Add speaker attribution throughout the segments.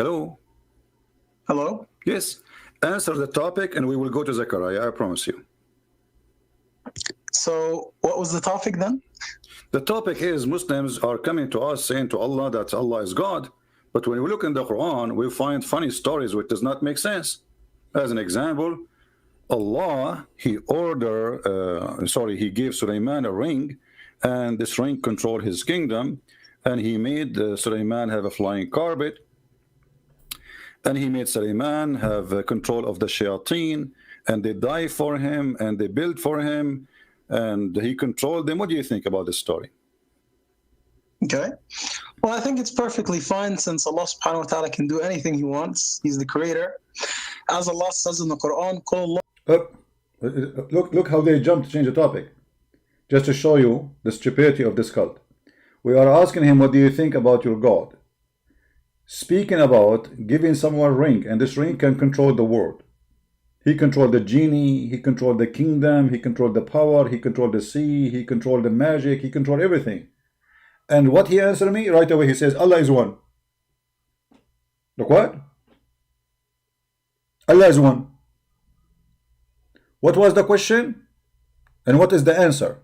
Speaker 1: Hello?
Speaker 2: Hello?
Speaker 1: Yes. Answer the topic and we will go to Zechariah, I promise you.
Speaker 2: So what was the topic then?
Speaker 1: The topic is Muslims are coming to us saying to Allah that Allah is God. But when we look in the Quran, we find funny stories which does not make sense. As an example, Allah, he gave Sulaiman a ring, and this ring controlled his kingdom, and he made Sulaiman have a flying carpet, and he made Sulaiman have control of the shayateen, and they die for him, and they build for him, and he controlled them. What do you think about this story?
Speaker 2: Okay. Well, I think it's perfectly fine since Allah subhanahu wa ta'ala can do anything he wants. He's the creator. As Allah says in the Quran,
Speaker 3: look how they jumped to change the topic. Just to show you the stupidity of this cult. We are asking him, what do you think about your God? Speaking about giving someone a ring, and this ring can control the world. He controlled the genie, he controlled the kingdom, he controlled the power, he controlled the sea, he controlled the magic, he controlled everything. And what he answered me right away, he says, Allah is one. Look what? Allah is one. What was the question? And what is the answer?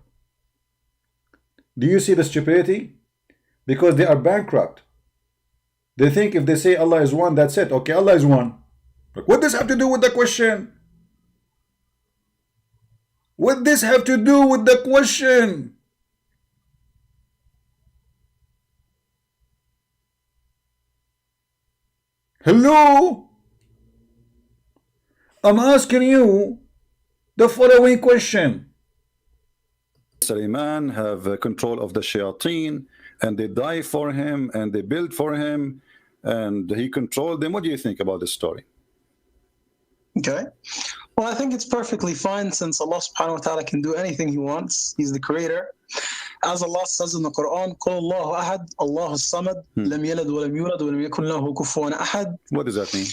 Speaker 3: Do you see the stupidity? Because they are bankrupt. They think if they say Allah is one, that's it. Okay, Allah is one. Look, what does this have to do with the question? What does this have to do with the question? Hello? I'm asking you the following question.
Speaker 1: Sulaiman have control of the shayateen, and they die for him, and they build for him, and he controlled them. What do you think about this story?
Speaker 2: Okay. Well, I think it's perfectly fine since Allah subhanahu wa ta'ala can do anything he wants. He's the creator. As Allah says in the Quran, Allahu ahad, Allahu samad, lam yalad wa lam yulad wa lam yakun lahu kufuwan ahad.
Speaker 1: What does that mean?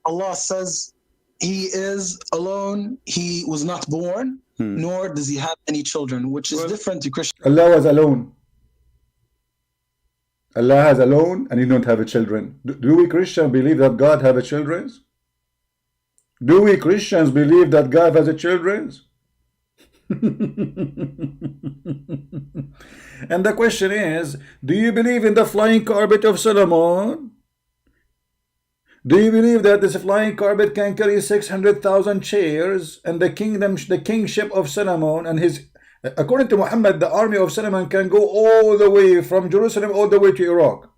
Speaker 2: Allah says he is alone, he was not born, nor does he have any children, which is different to Christian.
Speaker 3: Allah was alone. Allah has alone and he don't have a children. Do we Christians believe that God have a children? Do we Christians believe that God has a children? And the question is, do you believe in the flying carpet of Solomon? Do you believe that this flying carpet can carry 600,000 chairs, and the kingship of Solomon and his, according to Muhammad, the army of Solomon can go all the way from Jerusalem all the way to Iraq.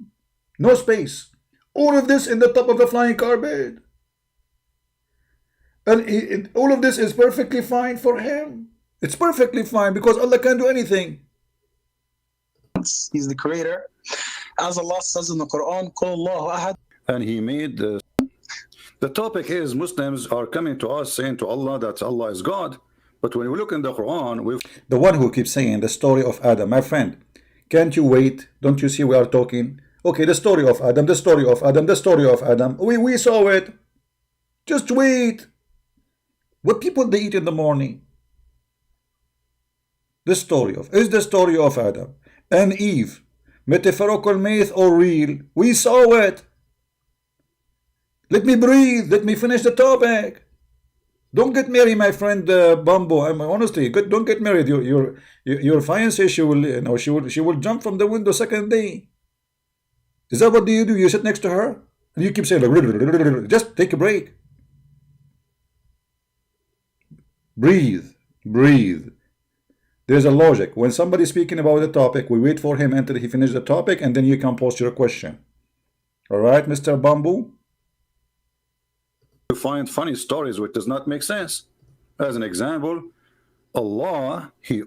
Speaker 3: No space. All of this in the top of the flying carpet. And all of this is perfectly fine for him. It's perfectly fine because Allah can do anything.
Speaker 2: He's the creator. As Allah says in the Quran, Allahu ahad.
Speaker 1: And he made the topic is Muslims are coming to us saying to Allah that Allah is God. But when we look in the Quran,
Speaker 3: the one who keeps saying the story of Adam, my friend, can't you wait? Don't you see we are talking? Okay, the story of Adam, the story of Adam, the story of Adam. We saw it. Just wait. What people they eat in the morning? Is the story of Adam and Eve metaphorical, myth, or real? We saw it. Let me breathe. Let me finish the topic. Don't get married, my friend Bambo. Honestly, don't get married. Your fiancée, she will jump from the window second day. Is that what do? You sit next to her and you keep saying like, just take a break. Breathe. There's a logic. When somebody's speaking about the topic, we wait for him until he finishes the topic, and then you can post your question. All right, Mr. Bamboo?
Speaker 1: you find funny stories which does not make sense. As an example, Allah, he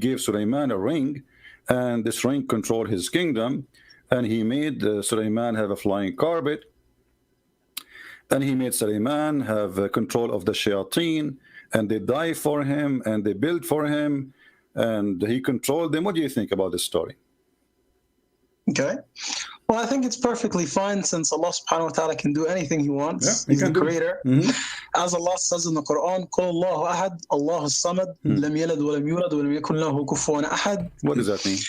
Speaker 1: gave Sulaiman a ring, and this ring controlled his kingdom, and he made Sulaiman have a flying carpet, and he made Sulaiman have control of the shayateen, and they die for him, and they build for him, and he controlled them. What do you think about this story?
Speaker 2: Okay. Well, I think it's perfectly fine since Allah subhanahu wa ta'ala can do anything he wants.
Speaker 3: Yeah,
Speaker 2: He's the creator. As Allah says in the Quran, Allahu ahad, Allahu samad, lam yalad wa lam yulad wa lam yakun lahu kufuwan ahad.
Speaker 1: What does that mean?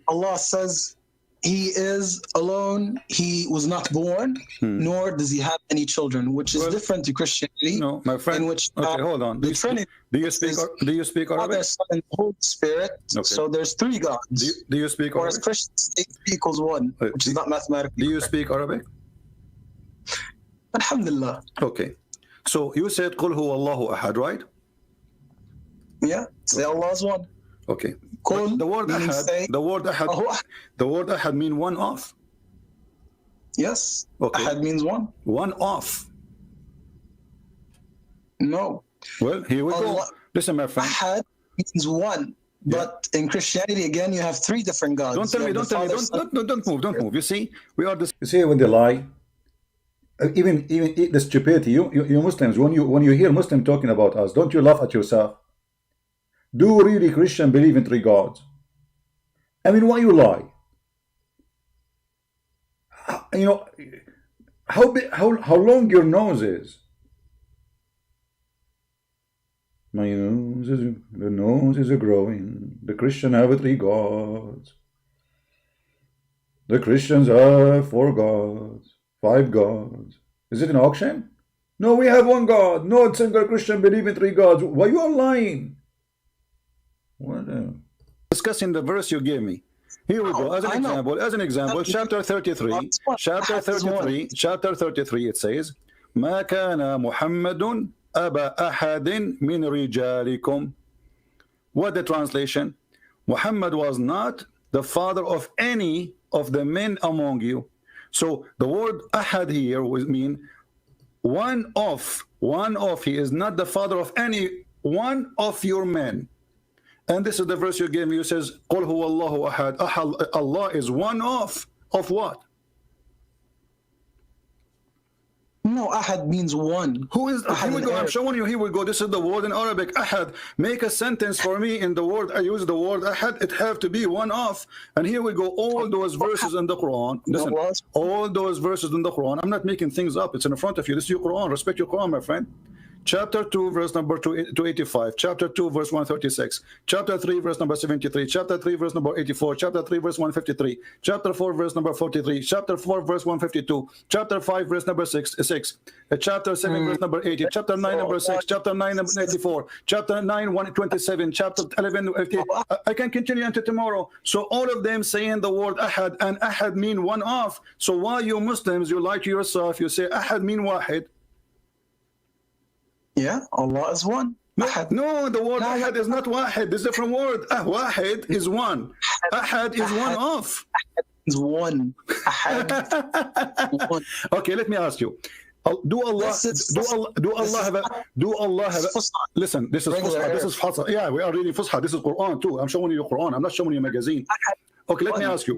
Speaker 2: Allah says he is alone. He was not born, nor does he have any children, which is different to Christianity.
Speaker 1: No, my friend.
Speaker 2: In which
Speaker 1: Okay, hold on.
Speaker 2: the Trinity.
Speaker 1: Do you speak Arabic?
Speaker 2: Father, Son, and Holy Spirit.
Speaker 1: Okay.
Speaker 2: So there's three gods.
Speaker 1: Do you speak
Speaker 2: Whereas
Speaker 1: Arabic?
Speaker 2: Christians say 3 equals 1, which is not mathematically.
Speaker 1: Do you
Speaker 2: correct.
Speaker 1: speak Arabic?
Speaker 2: Alhamdulillah.
Speaker 1: Okay. So you said قُلْ هُوَ اللَّهُ أَحَدٌ, right?
Speaker 2: Yeah. Say Allah is one.
Speaker 1: Okay.
Speaker 2: Qul
Speaker 1: The word
Speaker 2: means
Speaker 1: ahad,
Speaker 2: say,
Speaker 1: the word ahad,
Speaker 2: Allahu Ahad.
Speaker 1: the word ahad mean one off.
Speaker 2: Yes.
Speaker 1: Okay.
Speaker 2: Ahad means one.
Speaker 1: One off.
Speaker 2: No.
Speaker 1: Well, here we go.
Speaker 2: Allah.
Speaker 1: Listen, my friend.
Speaker 2: Ahad means one. But in Christianity, again, you have 3 different gods.
Speaker 1: Don't tell
Speaker 2: You
Speaker 1: me,
Speaker 2: have
Speaker 1: don't
Speaker 2: the
Speaker 1: tell me,
Speaker 2: Father,
Speaker 1: don't move, don't move. You see, we are this.
Speaker 3: You see when they lie, even the stupidity. You Muslims, when you hear Muslim talking about us, don't you laugh at yourself? Do really Christian believe in 3 gods? I mean, why you lie? You know how long your nose is. My nose is growing. The Christian have 3 gods. The Christians have 4 gods, 5 gods. Is it an auction? No, we have 1 God. No single Christian believe in 3 gods. Why you are lying? What?
Speaker 1: Discussing the verse you gave me. Here we go. As an example, chapter 33, chapter 33, it says, ما كان محمد أبا أحد من رجالكم. What the translation? Muhammad was not the father of any of the men among you. So the word ahad here would mean one of. He is not the father of any one of your men. And this is the verse you gave me. It says, قُلْ هُوَ اللَّهُ أَحَدٌ. Allah is one of what?
Speaker 2: No, ahad means one.
Speaker 1: Who is?
Speaker 2: Ahad
Speaker 1: Here we
Speaker 2: in
Speaker 1: go. I'm
Speaker 2: Arabic.
Speaker 1: showing you. Here we go. This is the word in Arabic. Ahad. Make a sentence for me in the word. I use the word ahad. It have to be one of. And here we go. All those verses in the Quran. Listen. All those verses in the Quran. I'm not making things up. It's in front of you. This is your Quran. Respect your Quran, my friend. Chapter 2, verse number 285. Chapter 2, verse 136. Chapter 3, verse number 73. Chapter 3, verse number 84. Chapter 3, verse 153. Chapter 4, verse number 43. Chapter 4, verse 152. Chapter 5, verse number 6. Chapter 7, verse number 80. Chapter 9, number 6. Chapter 9, number 94. Chapter 9, 127. Chapter 11, 50. I can continue until tomorrow. So all of them saying the word ahad, and ahad mean one of. So why you Muslims, you lie to yourself, you say ahad mean wahid.
Speaker 2: Yeah, Allah is one. Ahad.
Speaker 1: No, the word ahad is not wahid. It's a different word. Wahid is one. Ahad is one of.
Speaker 2: Ahad is one. Ahad. One.
Speaker 1: Okay, let me ask you. Do Allah have a listen, this is Fusha. This is Fusha. Yeah, we are reading Fusha. This is Quran too. I'm showing you Quran. I'm not showing you a magazine. Okay, let me ask you.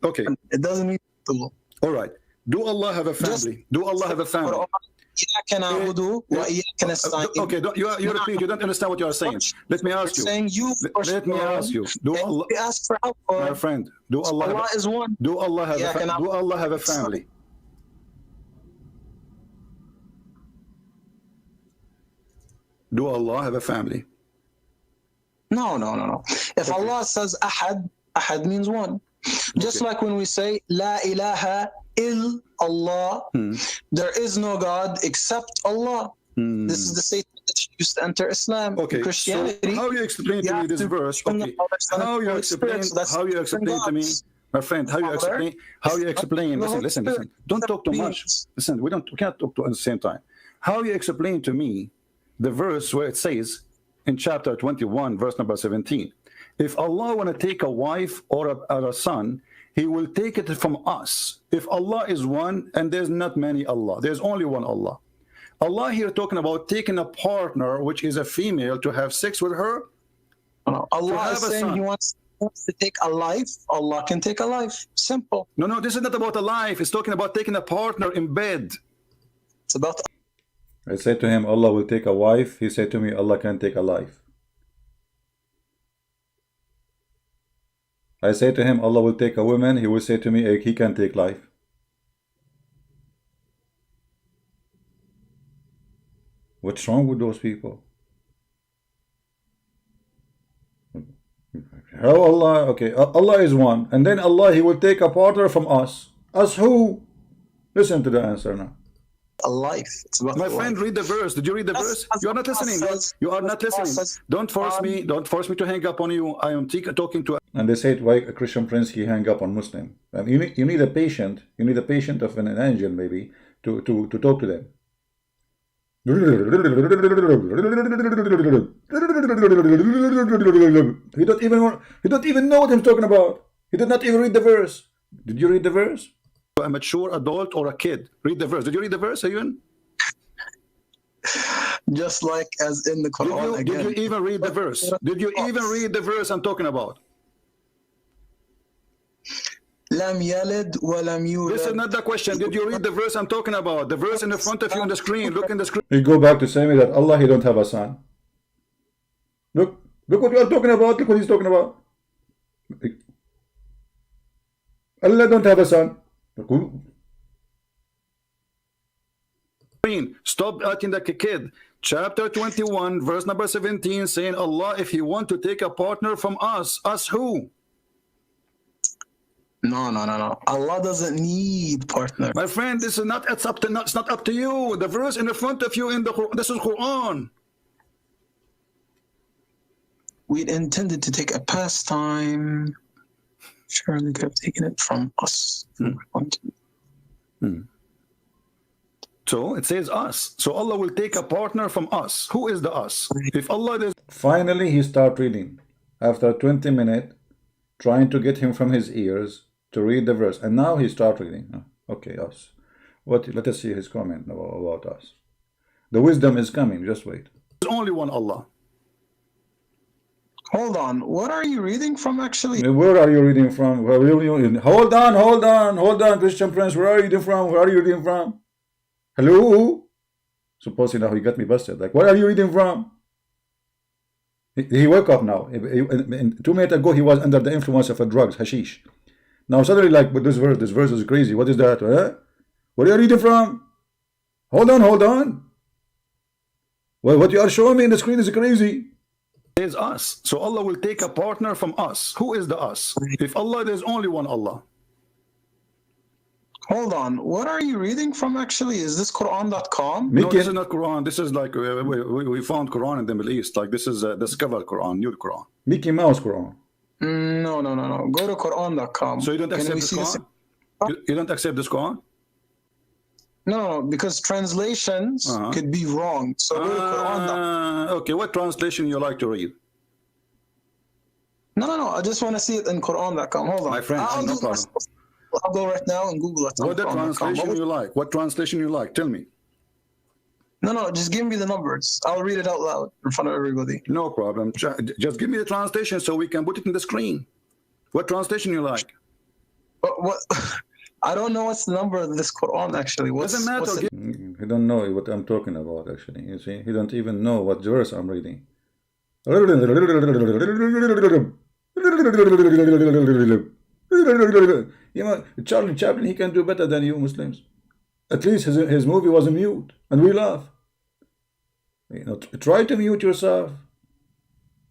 Speaker 1: Okay.
Speaker 2: It doesn't mean Allah.
Speaker 1: All right. Do Allah have a family? Do Allah have a family?
Speaker 2: Okay,
Speaker 1: you repeat. You don't understand what you are saying. Let me ask you. Let me ask you. Do Allah?
Speaker 2: Ask for help,
Speaker 1: my friend. Do Allah
Speaker 2: is one.
Speaker 1: Do Allah have a family? Do Allah have a family?
Speaker 2: No. If Allah says ahad, ahad means one. Just like when we say La ilaha ill Allah, there is no God except Allah. This is the statement that you used to enter Islam.
Speaker 1: Okay.
Speaker 2: Christianity.
Speaker 1: So how you explain to me this verse? Okay. How you explain to me, my friend? How you explain? Listen. Don't talk too much. Listen, we can't talk at the same time. How you explain to me the verse where it says in chapter 21, verse number 17, if Allah want to take a wife or a son, He will take it from us. If Allah is one, and there's not many Allah, there's only one Allah. Allah here talking about taking a partner, which is a female, to have sex with her.
Speaker 2: Allah is saying He wants to take a life. Allah can take a life. Simple.
Speaker 1: No, this is not about a life. It's talking about taking a partner in bed.
Speaker 2: It's about.
Speaker 3: I said to him, Allah will take a wife. He said to me, Allah can take a life. I say to him, Allah will take a woman. He will say to me, He can take life. What's wrong with those people? How Allah? Okay, Allah is one, and then Allah, He will take a partner from us. Us who? Listen to the answer now.
Speaker 2: A life. It's about
Speaker 1: My
Speaker 2: the
Speaker 1: friend,
Speaker 2: life.
Speaker 1: read the verse. Did you read the verse? You are not listening. You are not listening. Don't force me. Don't force me to hang up on you. I am talking to.
Speaker 3: And they say, why a Christian prince he hang up on Muslim? You need a patient. You need a patient of an angel maybe to talk to them. He don't even know what I'm talking about. He did not even read the verse. Did you read the verse?
Speaker 1: A mature adult or a kid. Read the verse. Did you read the verse, Ayun?
Speaker 2: Just like as in the Quran
Speaker 1: Did you even read the verse? Did you even read the verse I'm talking about?
Speaker 2: Lam yalid wa lam yulad.
Speaker 1: This is not the question. Did you read the verse I'm talking about? The verse in the front of you on the screen. Look in the screen.
Speaker 3: You go back to saying that Allah, He don't have a son. Look what you are talking about. Look what He's talking about. Allah don't have a son.
Speaker 1: Stop acting like a kid. Chapter 21, verse number 17, saying Allah, if He want to take a partner from us who?
Speaker 2: No. Allah doesn't need partner.
Speaker 1: My friend, this is not. It's not up to you. The verse in the front of you in the Quran. This is Quran.
Speaker 2: We intended to take a pastime. Surely could have taken it from us.
Speaker 1: So it says us. So Allah will take a partner from us. Who is the us? If Allah is.
Speaker 3: Finally, he start reading. After 20 minutes, trying to get him from his ears to read the verse. And now he start reading. Okay, us. Let us see his comment about us. The wisdom is coming. Just wait.
Speaker 1: There's only one Allah.
Speaker 2: Hold on. What are you reading from actually?
Speaker 3: Where are you reading from? Hold on, Christian Prince. Where are you reading from? Where are you reading from? Hello? Supposedly now he got me busted. Like, where are you reading from? He woke up now. 2 minutes ago he was under the influence of a drugs, hashish. Now suddenly, like, but this verse is crazy. What is that? Where are you reading from? Hold on. Well, what you are showing me in the screen is crazy.
Speaker 1: Is us. So Allah will take a partner from us. Who is the us? If Allah, there's only one Allah.
Speaker 2: Hold on. What are you reading from actually? Is this Quran.com?
Speaker 1: No, this is not Quran. This is like we found Quran in the Middle East. Like this is discovered Quran, new Quran.
Speaker 3: Mickey Mouse Quran.
Speaker 2: No. Go to Quran.com.
Speaker 1: So you don't accept this Quran? You don't accept this Quran?
Speaker 2: No, because translations could be wrong. So go to Quran.com.
Speaker 1: Okay, what translation you like to read?
Speaker 2: No. I just want to see it in Quran.com. Hold on.
Speaker 1: My friend, no problem.
Speaker 2: I'll go right now and Google it.
Speaker 1: What the translation you like? What translation you like? Tell me.
Speaker 2: No. Just give me the numbers. I'll read it out loud in front of everybody.
Speaker 1: No problem. Just give me the translation so we can put it in the screen. What translation you like?
Speaker 2: What? I don't know what's the number of this Quran actually.
Speaker 1: Doesn't matter.
Speaker 3: He don't know what I'm talking about actually. You see, he don't even know what verse I'm reading. You know, Charlie Chaplin, he can do better than you Muslims. At least his movie was mute, and we laugh. You know, try to mute yourself.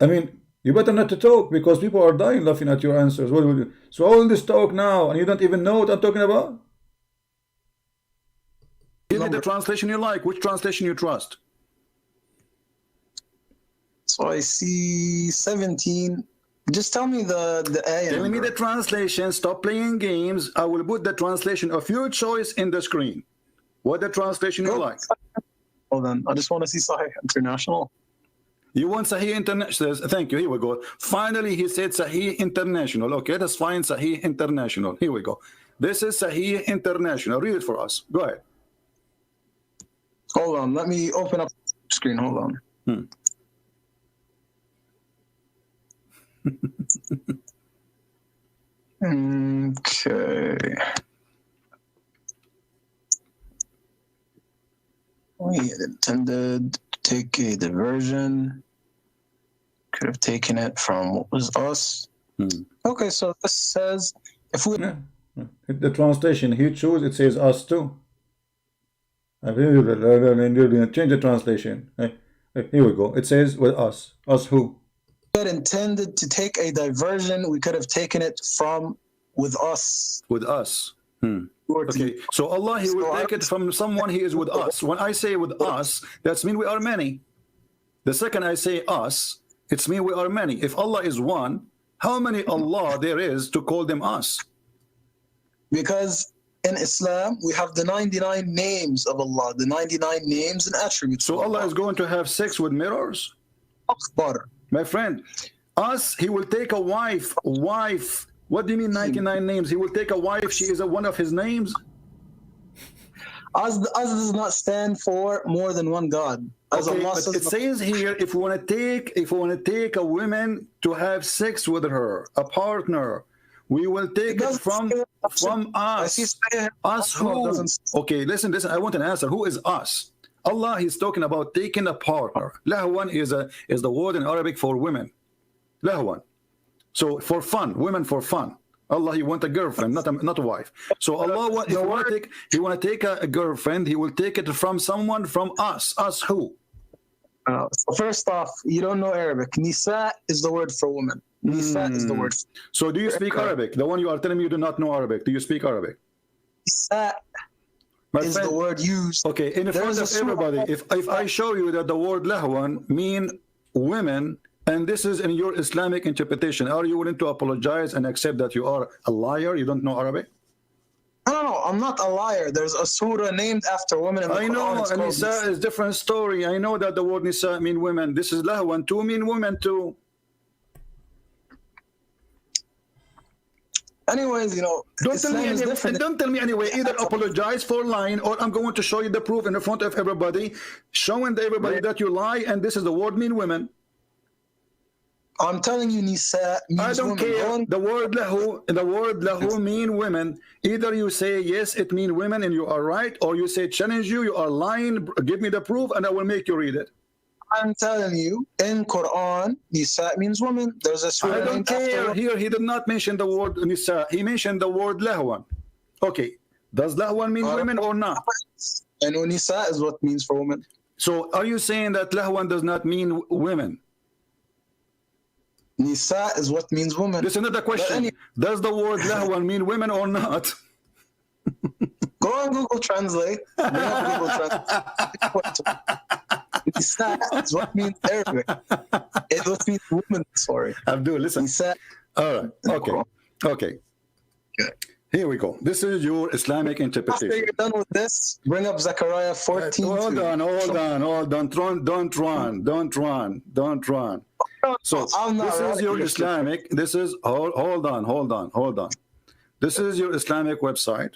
Speaker 3: I mean, you better not to talk because people are dying laughing at your answers. What will you? So all this talk now, and you don't even know what I'm talking about?
Speaker 1: Give me the translation you like. Which translation you trust?
Speaker 2: So I see 17. Just tell me the ayah.
Speaker 1: Tell me the translation. Stop playing games. I will put the translation of your choice in the screen. What the translation you like?
Speaker 2: Hold on. I just want to see Sahih International.
Speaker 1: You want Sahih International? Thank you. Here we go. Finally, he said Sahih International. Okay, that's fine. Sahih International. Here we go. This is Sahih International. Read it for us. Go ahead.
Speaker 2: Hold on. Let me open up the screen. Hold on. Okay. We had intended to take a diversion. Could have taken it from what was us. Okay, so this says if we
Speaker 3: the translation he chose, it says us too. Change the translation. Here we go. It says with us. Us who?
Speaker 2: had intended to take a diversion, we could have taken it from with us.
Speaker 1: With us.
Speaker 2: Or to-
Speaker 1: Okay, so Allah, He will
Speaker 2: So
Speaker 1: take it from someone He is with us. When I say with us, that's mean we are many. The second I say us, it's mean we are many. If Allah is one, how many Allah there is to call them us?
Speaker 2: Because in Islam, we have the 99 names of Allah, the 99 names and attributes.
Speaker 1: So Allah is going to have sex with mirrors?
Speaker 2: Akbar.
Speaker 1: My friend, us, He will take a wife. What do you mean 99 names? He will take a wife, she is one of His names?
Speaker 2: Us does not stand for more than one God. As
Speaker 1: Okay,
Speaker 2: Allah
Speaker 1: but
Speaker 2: says,
Speaker 1: it says here, if we want to take a woman to have sex with her, a partner, we will take it from us. Us who? Okay, listen. I want an answer. Who is us? Allah, He's talking about taking a partner. Lahwan is the word in Arabic for women. Lahwan. So for fun, women for fun. Allah, He want a girlfriend, not a wife. So Allah, if He want to take a girlfriend, He will take it from someone from us. Us who?
Speaker 2: So first off, you don't know Arabic. Nisa is the word for woman. Nisa is the word.
Speaker 1: So do you speak Arabic? The one you are telling me you do not know Arabic. Do you speak Arabic?
Speaker 2: Nisa is the word used.
Speaker 1: Okay, in front of everybody, if I show you that the word lahwan mean women, and this is in your Islamic interpretation, are you willing to apologize and accept that you are a liar? You don't know Arabic?
Speaker 2: No, I'm not a liar. There's a surah named after women in the Quran.
Speaker 1: I know, and Nisa is different story. I know that the word Nisa mean women. This is lahwan too mean women too.
Speaker 2: Anyways,
Speaker 1: don't tell me anyway. Either apologize for lying, or I'm going to show you the proof in front of everybody, showing everybody that you lie, and this is the word mean women.
Speaker 2: I'm telling you, Nisa means
Speaker 1: I don't care. The word lahu mean women. Either you say yes, it mean women, and you are right, or you say challenge you are lying. Give me the proof, and I will make you read it.
Speaker 2: I'm telling you, in Quran, Nisa means woman. There's a surah.
Speaker 1: I don't care. Here, he did not mention the word Nisa. He mentioned the word lahwan. Okay, does lahwan mean women or not?
Speaker 2: I know Nisa is what means for women.
Speaker 1: So, are you saying that lahwan does not mean women?
Speaker 2: Nisa is what means woman.
Speaker 1: This is another question. Does the word lahwan mean women or not?
Speaker 2: Go on Google Translate. Google Translate. Nisa is what means Arabic. It what means woman. Sorry.
Speaker 1: Abdul, listen.
Speaker 2: Nisa.
Speaker 1: All right. Okay. Here we go. This is your Islamic interpretation.
Speaker 2: After you're done with this, bring up Zechariah 14.
Speaker 1: Hold on. Don't run. So this is your Islamic. This is hold on. This is your Islamic website.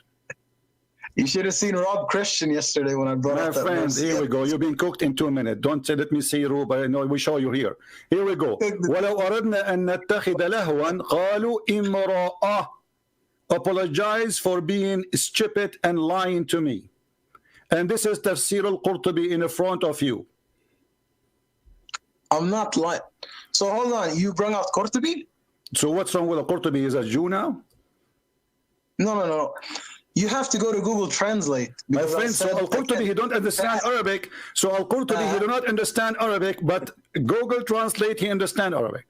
Speaker 2: You should have seen Rob Christian yesterday when I brought up that
Speaker 1: friend, here we go. You've been cooked in 2 minutes. Don't say, let me see Rob. No, we show you here. Here we go. وَلَوْ أَرَدْنَا أَن نَتَّخِذَ لَهْوًا قَالُوا إِمْرَأَةٌ. Apologize for being stupid and lying to me. And this is Tafsir al-Qurtubi in front of you.
Speaker 2: I'm not lying. So hold on. You brought out Qurtubi?
Speaker 1: So what's wrong with Qurtubi? Is a Jew now?
Speaker 2: No. You have to go to Google Translate.
Speaker 1: My friend, so Al-Qurtubi, he don't understand Arabic. So Al-Qurtubi, he do not understand Arabic, but Google Translate, he understand Arabic.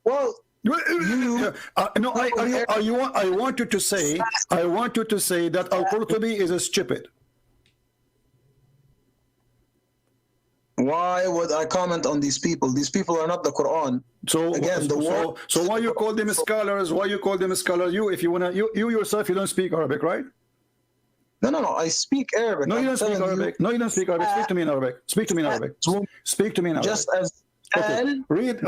Speaker 2: Well,
Speaker 1: I want you to say that Al-Qurtubi is a stupid.
Speaker 2: Why would I comment on these people? These people are not the Quran.
Speaker 1: So again, so why you call them scholars? Why you call them scholars? You, if you wanna, you yourself, you don't speak Arabic, right?
Speaker 2: No. I speak Arabic.
Speaker 1: No, you don't speak Arabic. No, you don't speak Arabic. Speak to me in Arabic. Speak to me in Arabic. Speak to me in Arabic.
Speaker 2: Just as
Speaker 1: read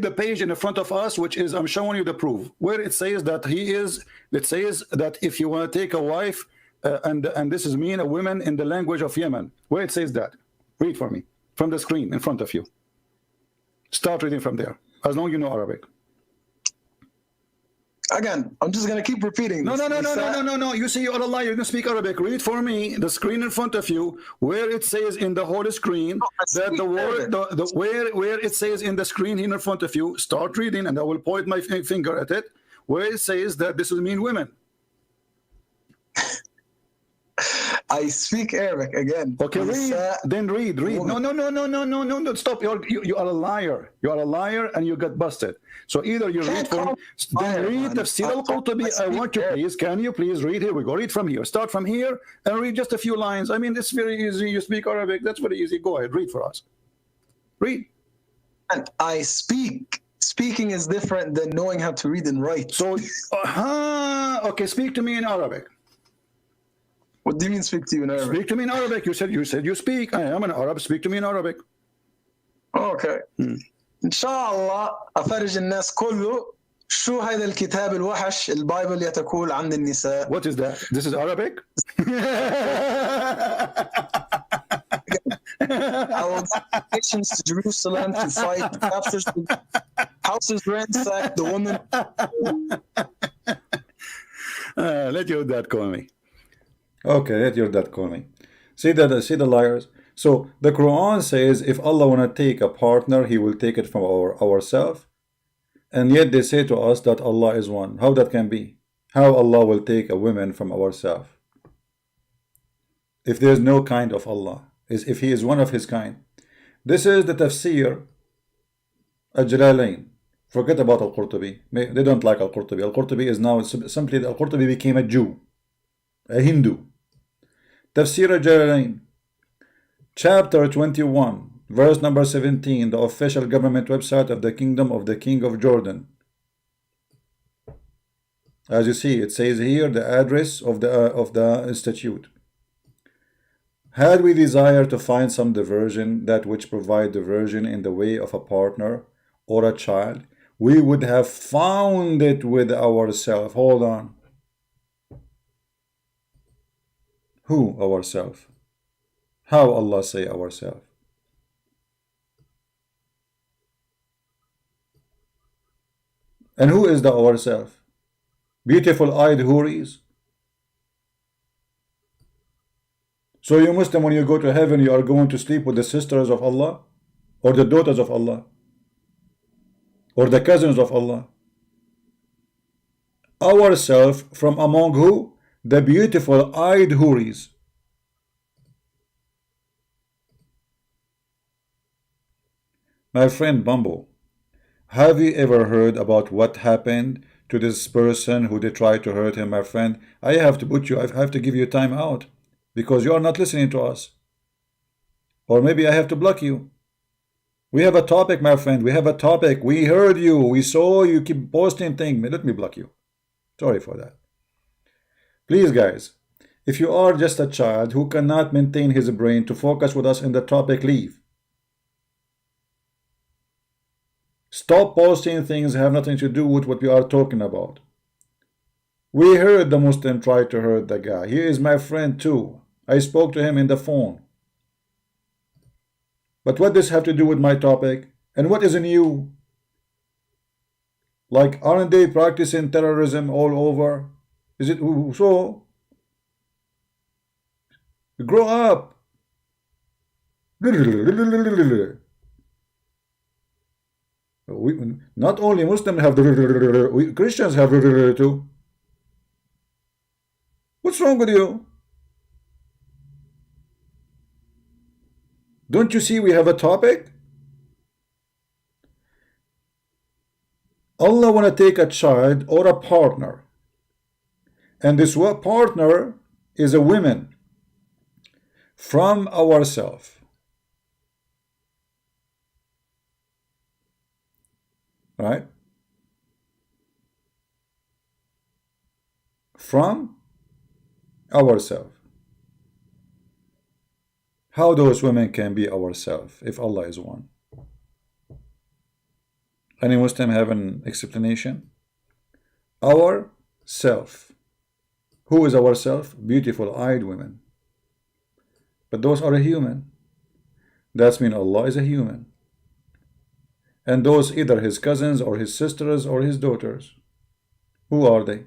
Speaker 1: the page in front of us, which is I'm showing you the proof where it says that he is. It says that if you want to take a wife, and this is mean a woman in the language of Yemen, where it says that. Read for me from the screen in front of you. Start reading from there, as long as you know Arabic.
Speaker 2: Again, I'm just gonna keep repeating this.
Speaker 1: No. You say you are a liar. You don't speak Arabic. Read for me the screen in front of you, where it says in the whole screen that the word, where it says in the screen in front of you. Start reading, and I will point my finger at it, where it says that this will mean women.
Speaker 2: I speak Arabic again.
Speaker 1: Okay, read. Then read.
Speaker 2: woman.
Speaker 1: No. Stop. You are a liar. You are a liar, and you got busted. So either you read
Speaker 2: Can't
Speaker 1: for me,
Speaker 2: call me
Speaker 1: then
Speaker 2: liar,
Speaker 1: read
Speaker 2: man.
Speaker 1: Tafsir
Speaker 2: I
Speaker 1: al-Qurtubi. I
Speaker 2: speak
Speaker 1: want you,
Speaker 2: Arabic.
Speaker 1: please. Can you please read? Here we go. Read from here. Start from here and read just a few lines. I mean, it's very easy. You speak Arabic. That's very easy. Go ahead. Read for us. Read.
Speaker 2: And I speak. Speaking is different than knowing how to read and write.
Speaker 1: So, okay. Speak to me in Arabic.
Speaker 2: What do you mean speak to you in Arabic?
Speaker 1: Speak to me in Arabic. You said you speak. I am an Arab. Speak to me in Arabic.
Speaker 2: اوكي ان شاء الله افرج الناس كله شو هذا الكتاب الوحش البايبل يتقول عن النساء.
Speaker 1: What is that? This is Arabic?
Speaker 2: I will get nations to Jerusalem to fight, capture houses ransacked, the woman.
Speaker 1: Let your dad call me.
Speaker 3: Okay, let your dad call me. See the liars. So the Quran says if Allah wanna take a partner, He will take it from ourselves, and yet they say to us that Allah is one. How that can be? How Allah will take a woman from ourselves? If there is no kind of Allah, if He is one of His kind. This is the tafsir al-Jalalain. Forget about al-Qurtubi. They don't like al-Qurtubi. Al-Qurtubi is now simply al-Qurtubi became a Jew, a Hindu. Tafsir al-Jalalain, chapter 21, verse number 17, the official government website of the Kingdom of the King of Jordan. As you see, it says here the address of the institute. Had we desire to find some diversion, that which provide diversion in the way of a partner or a child, we would have found it with ourselves. Hold on. Who ourselves? How Allah say ourselves? And who is the ourselves? Beautiful-eyed houris? So you Muslim, when you go to heaven, you are going to sleep with the sisters of Allah, or the daughters of Allah, or the cousins of Allah. Ourself from among who? The beautiful-eyed houris. My friend Bumbo, have you ever heard about what happened to this person who they tried to hurt him, my friend? I have to give you time out because you are not listening to us. Or maybe I have to block you. We have a topic, my friend. We have a topic. We heard you. We saw you keep posting things. Let me block you. Sorry for that. Please, guys, if you are just a child who cannot maintain his brain to focus with us in the topic, leave. Stop posting things that have nothing to do with what we are talking about. We heard the Muslim try to hurt the guy. He is my friend too. I spoke to him in the phone. But what does this have to do with my topic? And what is in you? Like, aren't they practicing terrorism all over? Is it so? Grow up. Not only Muslims have Christians have too. What's wrong with you? Don't you see we have a topic? Allah want to take a child or a partner, and this partner is a woman from ourselves. Right? From ourselves. How those women can be ourselves if Allah is one? Any Muslim have an explanation? Our self. Who is our self? Beautiful-eyed women. But those are a human. That means Allah is a human. And those either his cousins or his sisters or his daughters. Who are they?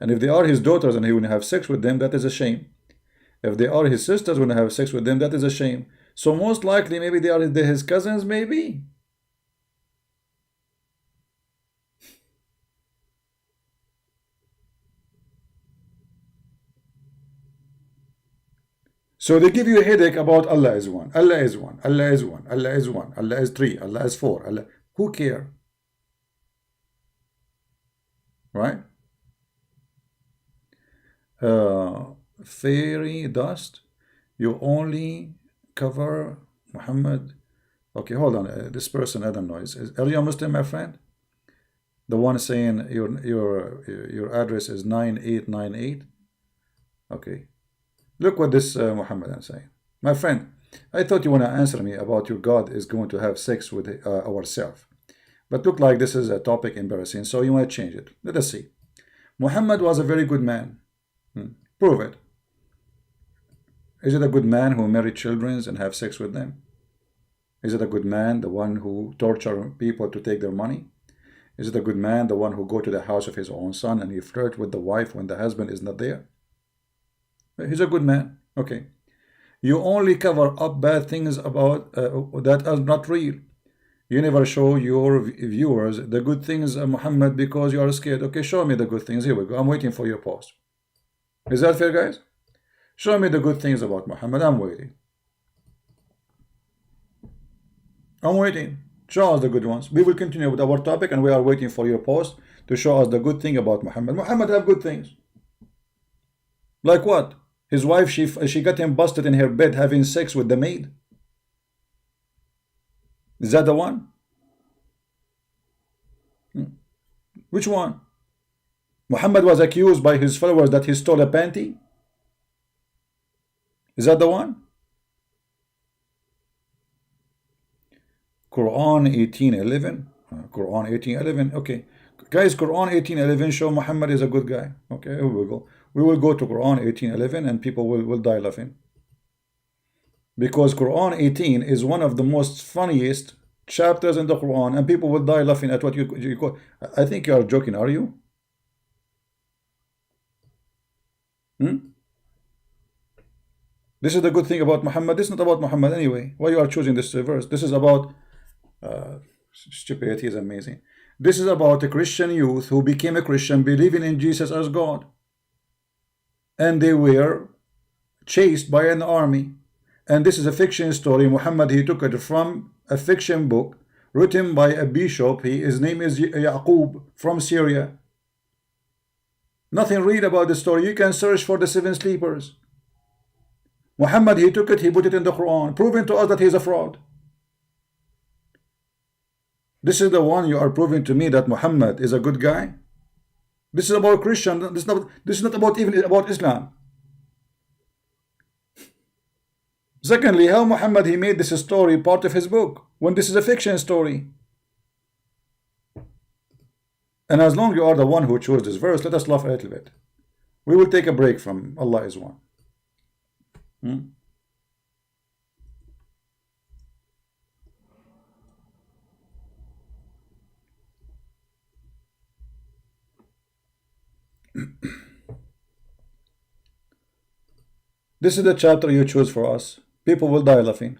Speaker 3: And if they are his daughters and he will have sex with them, that is a shame. If they are his sisters when I have sex with them, that is a shame. So most likely maybe they are his cousins, maybe. So they give you a headache about Allah is one, Allah is one, Allah is one, Allah is one, Allah is three, Allah is four, Allah. Who care? Right? Fairy dust, you only cover Muhammad. Okay, hold on. This person, I don't know. Are you a Muslim, my friend? The one saying your address is 9898. Okay. Look what this Muhammad is saying. My friend, I thought you want to answer me about your God is going to have sex with ourselves. But look like this is a topic embarrassing, so you want to change it. Let us see. Muhammad was a very good man. Prove it. Is it a good man who married children and have sex with them? Is it a good man, the one who torture people to take their money? Is it a good man, the one who go to the house of his own son and he flirt with the wife when the husband is not there? He's a good man. Okay. You only cover up bad things about that are not real. You never show your viewers the good things of Muhammad because you are scared. Okay, show me the good things. Here we go. I'm waiting for your post. Is that fair, guys? Show me the good things about Muhammad. I'm waiting. I'm waiting. Show us the good ones. We will continue with our topic and we are waiting for your post to show us the good thing about Muhammad. Muhammad have good things. Like what? His wife, she got him busted in her bed having sex with the maid. Is that the one? Which one? Muhammad was accused by his followers that he stole a panty. Is that the one? Quran 18:11. Quran 18:11. Okay, guys, Quran 18:11 show Muhammad is a good guy. Okay, here we go. We will go to Quran 18:11 and people will die laughing. Because Quran 18 is one of the most funniest chapters in the Quran and people will die laughing at what you call. I think you are joking, are you? This is the good thing about Muhammad. This is not about Muhammad anyway. Why you are choosing this verse? This is about stupidity is amazing. This is about a Christian youth who became a Christian believing in Jesus as God. And they were chased by an army. And this is a fiction story. Muhammad, he took it from a fiction book written by a bishop. His name is Yaqub from Syria. Nothing real about the story. You can search for the seven sleepers. Muhammad, he took it, he put it in the Quran, proving to us that he is a fraud. This is the one you are proving to me that Muhammad is a good guy. This is about Christian. This is not about even about Islam. Secondly, how Muhammad he made this story part of his book when this is a fiction story. And as long as you are the one who chose this verse, let us laugh a little bit. We will take a break from Allah is one. This is the chapter you choose for us. People will die laughing.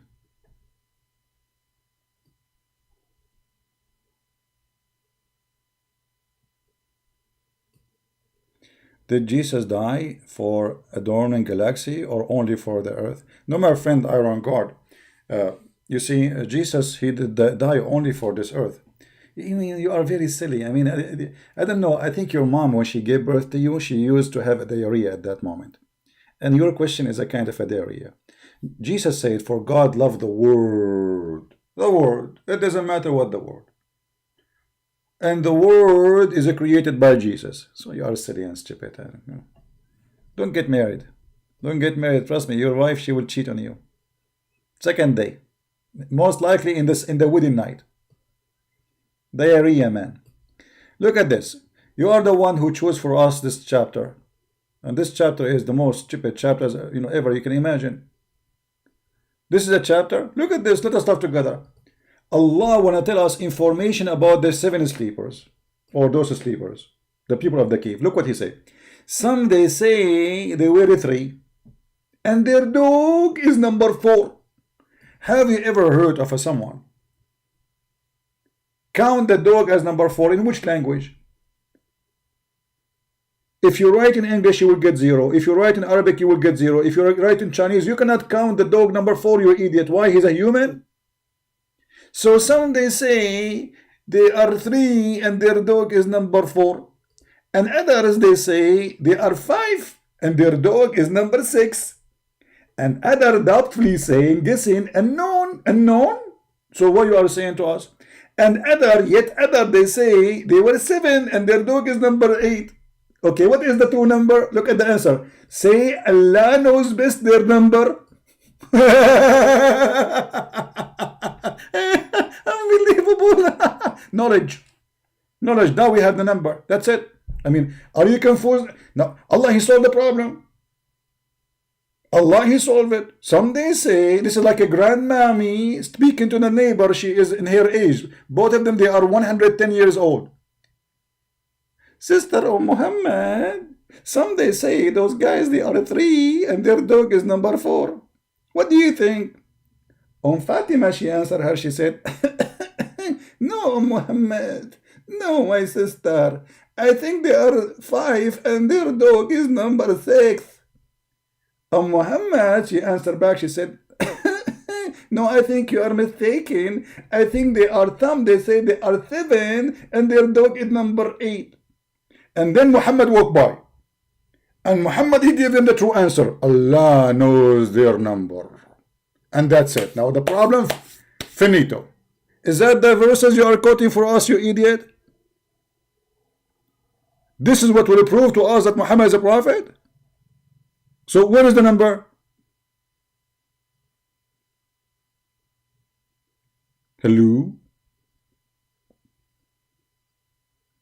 Speaker 3: Did Jesus die for adorning galaxy or only for the earth? No, my friend Iron God. You see, Jesus, he did die only for this earth. I mean, you are very silly. I mean, I don't know. I think your mom, when she gave birth to you, she used to have a diarrhea at that moment. And your question is a kind of a diarrhea. Jesus said, for God loved the world. The word. It doesn't matter what the word. And the word is created by Jesus. So you are silly and stupid. I don't know. Don't get married. Don't get married. Trust me, your wife, she will cheat on you. Second day. Most likely in the wedding night. Diarrhea, man. Look at this. You are the one who chose for us this chapter. And this chapter is the most stupid chapter ever you can imagine. This is a chapter. Look at this. Let us talk together. Allah want to tell us information about the seven sleepers, or those sleepers, the people of the cave. Look what he said. Some they say they were three, and their dog is number 4. Have you ever heard of someone count the dog as number 4 in which language? If you write in English, you will get 0. If you write in Arabic, you will get 0. If you write in Chinese, you cannot count the dog number 4, you idiot. Why? He's a human. So some they say they are 3 and their dog is number 4. And others they say they are 5 and their dog is number 6. And other doubtfully saying, guessing, unknown. So what you are saying to us? And yet other they say they were 7 and their dog is number 8. Okay, what is the true number? Look at the answer. Say Allah knows best their number. Unbelievable. Knowledge. Now we have the number. That's it. I mean, are you confused? No. Allah, He solved the problem. Allah, He solved it. Some they say this is like a grandmammy speaking to the neighbor. She is in her age. Both of them, they are 110 years old. Sister of Muhammad, some they say those guys, they are 3 and their dog is number 4. What do you think? Fatima, she answered her, she said, no, Muhammad, no, my sister, I think they are 5 and their dog is number 6. Muhammad, she answered back, she said, no, I think you are mistaken. I think they are they say they are 7 and their dog is number 8. And then Muhammad walked by. And Muhammad, he gave them the true answer. Allah knows their number. And that's it. Now the problem, finito. Is that the verses you are quoting for us, you idiot? This is what will prove to us that Muhammad is a prophet? So where is the number? Hello?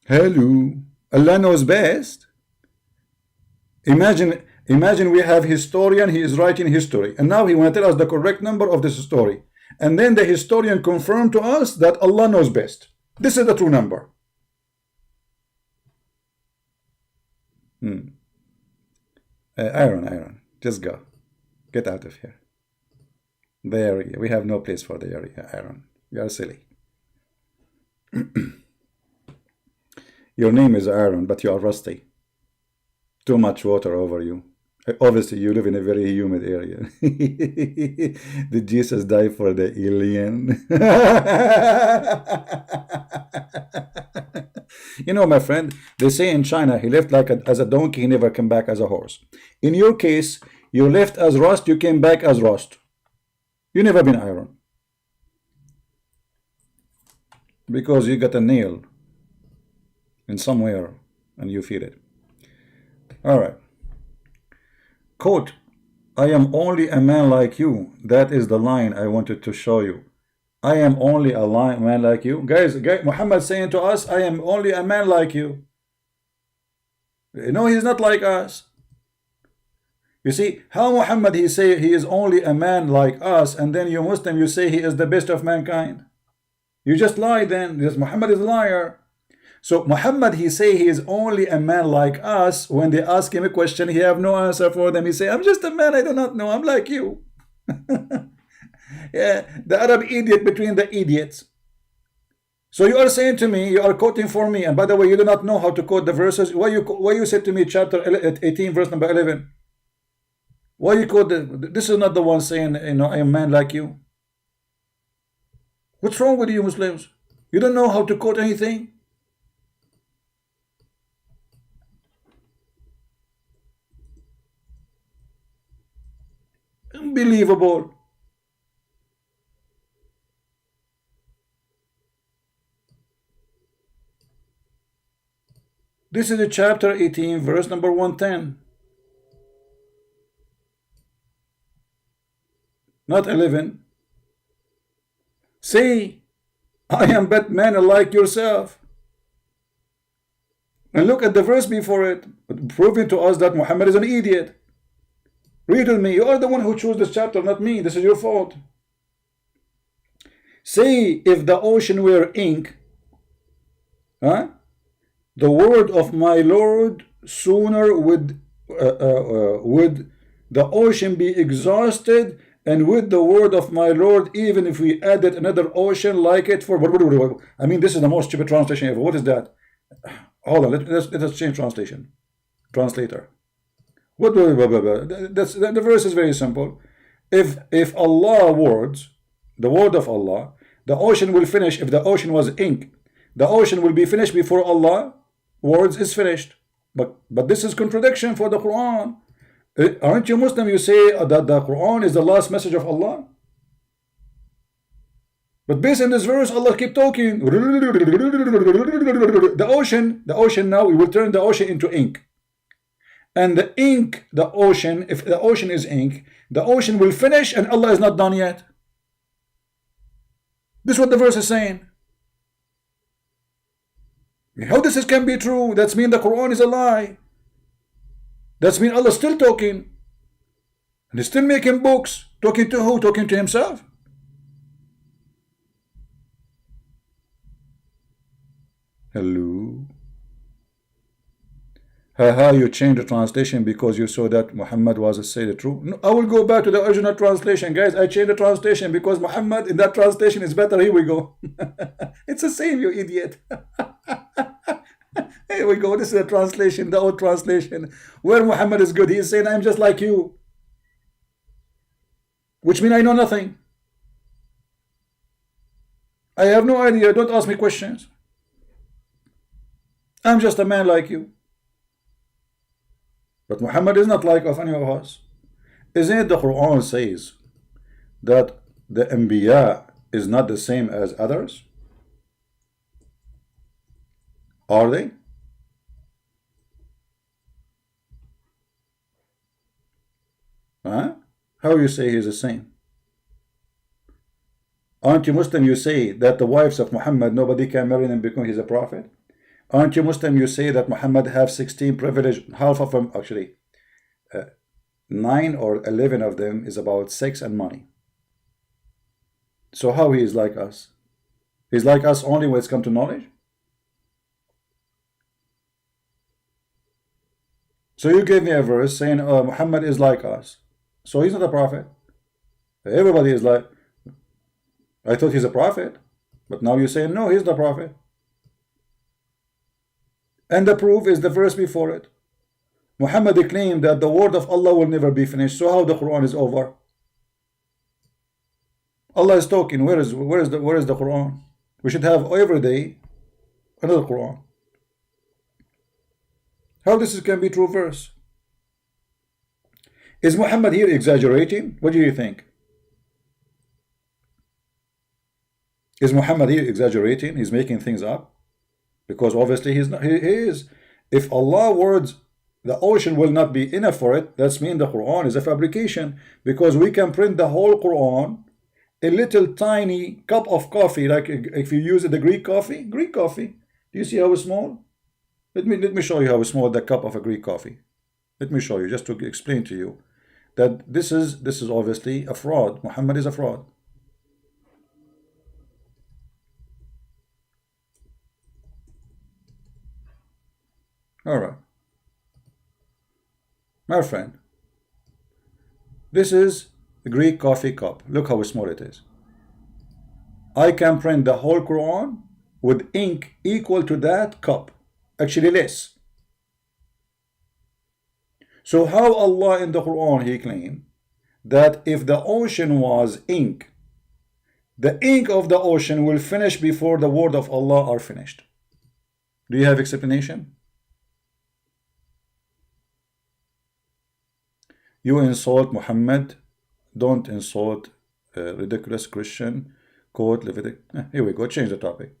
Speaker 3: Hello? Allah knows best. Imagine we have historian, he is writing history, and now he want to tell us the correct number of this story. And then the historian confirmed to us that Allah knows best. This is the true number. Aaron, just go. Get out of here. The area. We have no place for the area, Aaron. You are silly. Your name is Aaron, but you are rusty. Too much water over you. Obviously, you live in a very humid area. Did Jesus die for the alien? You know, my friend, they say in China, he left like as a donkey, he never came back as a horse. In your case, you left as rust, you came back as rust. You never been iron. Because you got a nail in somewhere and you feel it. All right. Quote, I am only a man like you. That is the line I wanted to show you. I am only a man like you. Guys, Muhammad saying to us, I am only a man like you. No, he's not like us. You see, how Muhammad, he say he is only a man like us, and then you Muslim, you say he is the best of mankind. You just lie then. Because Muhammad is a liar. So Muhammad, he say he is only a man like us. When they ask him a question, he have no answer for them. He say, I'm just a man, I do not know. I'm like you. Yeah, the Arab idiot between the idiots. So you are saying to me, you are quoting for me, and by the way, you do not know how to quote the verses. Why you said to me chapter 18, verse number 11? Why you quote this is not the one saying, you know, I am a man like you. What's wrong with you Muslims? You don't know how to quote anything? Unbelievable. This is a chapter 18, verse number 110. Not 11. Say, I am but man like yourself. And look at the verse before it, proving to us that Muhammad is an idiot. Read with me. You are the one who chose this chapter, not me. This is your fault. Say, if the ocean were ink, the word of my Lord sooner would the ocean be exhausted, and with the word of my Lord, even if we added another ocean like it for... I mean, this is the most stupid translation ever. What is that? Hold on, let us change translation. translator. What? The verse is very simple. If Allah words, the word of Allah, the ocean will finish. If the ocean was ink, the ocean will be finished before Allah words is finished. But this is contradiction for the Quran. Aren't you Muslim? You say that the Quran is the last message of Allah. But based on this verse, Allah keep talking. The ocean now, we will turn the ocean into ink. And the ink, the ocean, if the ocean is ink, the ocean will finish and Allah is not done yet. This is what the verse is saying. How this can be true? That's mean the Quran is a lie. That's mean Allah is still talking. And he's still making books. Talking to who? Talking to himself. Hello. You changed the translation because you saw that Muhammad was say the truth. No, I will go back to the original translation, guys. I changed the translation because Muhammad in that translation is better. Here we go. It's the same, you idiot. Here we go. This is the translation, the old translation, where Muhammad is good. He is saying, I'm just like you, which means I know nothing. I have no idea. Don't ask me questions. I'm just a man like you. But Muhammad is not like of any of us. Isn't it the Quran says that the Anbiya is not the same as others? Are they? Huh? How you say he's the same? Aren't you Muslim? You say that the wives of Muhammad, nobody can marry them because he's a prophet? Aren't you Muslim? You say that Muhammad have 16 privilege, half of them actually, 9 or 11 of them is about sex and money. So how he is like us? He's like us only when it's come to knowledge? So you gave me a verse saying Muhammad is like us. So he's not a prophet. Everybody is like, I thought he's a prophet. But now you're saying no, he's the prophet. And the proof is the verse before it. Muhammad claimed that the word of Allah will never be finished. So how the Quran is over? Allah is talking. Where is the Quran? We should have every day another Quran. How this can be true verse? Is Muhammad here exaggerating? What do you think? Is Muhammad here exaggerating? He's making things up? Because obviously he's not. He is. If Allah words, the ocean will not be enough for it. That's mean the Quran is a fabrication. Because we can print the whole Quran, a little tiny cup of coffee, like if you use the Greek coffee. Greek coffee. Do you see how small? Let me show you how small the cup of a Greek coffee. Let me show you just to explain to you that this is obviously a fraud. Muhammad is a fraud. All right, my friend, this is a Greek coffee cup. Look how small it is. I can print the whole Quran with ink equal to that cup, actually less. So how Allah in the Quran he claimed that if the ocean was ink, the ink of the ocean will finish before the word of Allah are finished? Do you have explanation? You insult Muhammad, don't insult ridiculous Christian. Quote Leviticus. Here we go, change the topic.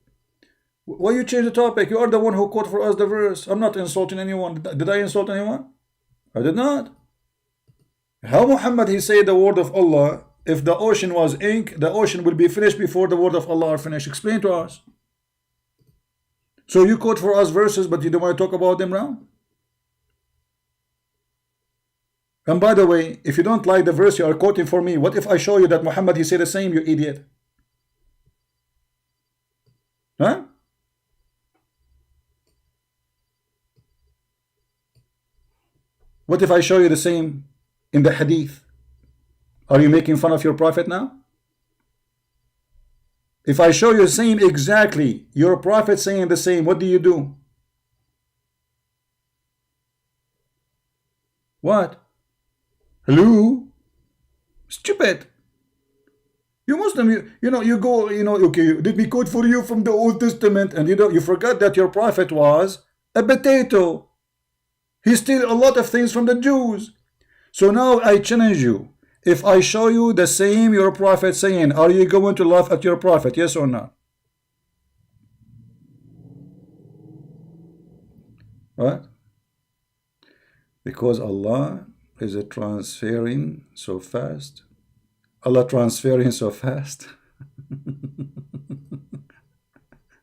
Speaker 3: Why you change the topic? You are the one who quote for us the verse. I'm not insulting anyone. Did I insult anyone? I did not. How Muhammad he say the word of Allah, if the ocean was ink, the ocean will be finished before the word of Allah are finished? Explain to us. So you quote for us verses, but you don't want to talk about them now? And by the way, if you don't like the verse you are quoting for me, what if I show you that Muhammad he said the same, you idiot? Huh? What if I show you the same in the hadith? Are you making fun of your prophet now? If I show you the same exactly, your prophet saying the same, what do you do? What? Hello? Stupid. You Muslim, you go, okay, let me quote for you from the Old Testament, and you forgot that your prophet was a potato. He stole a lot of things from the Jews. So now I challenge you. If I show you the same your prophet saying, are you going to laugh at your prophet? Yes or no? Right? Because Allah is transferring so fast. Allah transferring so fast.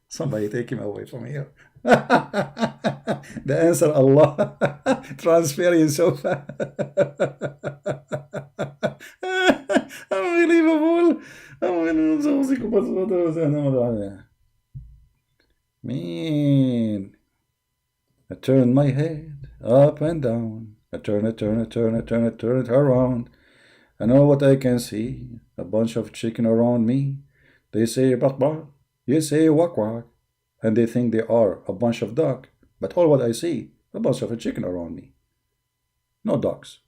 Speaker 3: Somebody take him away from here. The answer, Allah transferring so fast. Unbelievable. Man, I turn my head up and down. I turn it around. And all what I can see, a bunch of chicken around me. They say bak bak, you say wak wak, and they think they are a bunch of duck. But all what I see, a bunch of a chicken around me. No ducks.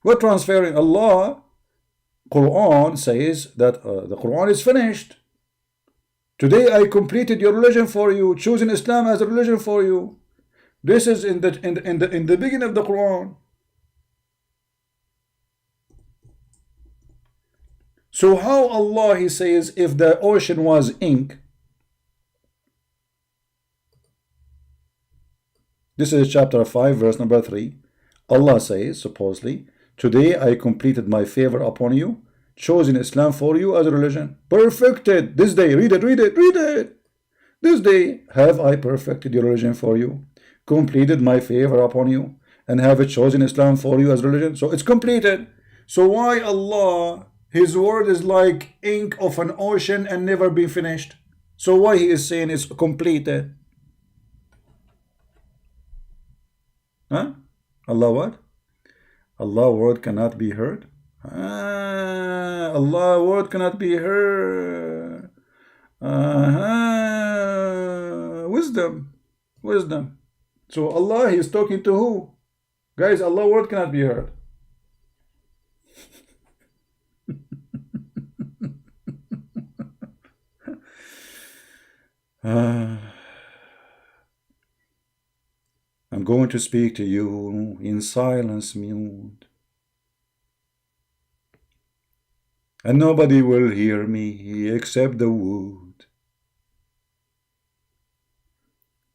Speaker 3: We're transferring. Allah, Quran says that the Quran is finished. Today I completed your religion for you, choosing Islam as a religion for you. This is in the beginning of the Quran. So how Allah, he says, if the ocean was ink, this is chapter 5 verse number 3, Allah says supposedly, today I completed my favor upon you, chosen Islam for you as a religion, perfected this day, read it, this day have I perfected your religion for you, completed my favor upon you, and have chosen Islam for you as religion. So it's completed. So why Allah, his word is like ink of an ocean and never been finished? So why he is saying it's completed? Huh? Allah what? Allah word cannot be heard. Allah word cannot be heard. Wisdom. So Allah, he is talking to who? Guys, Allah word cannot be heard. I'm going to speak to you in silence mute, and nobody will hear me except the wood.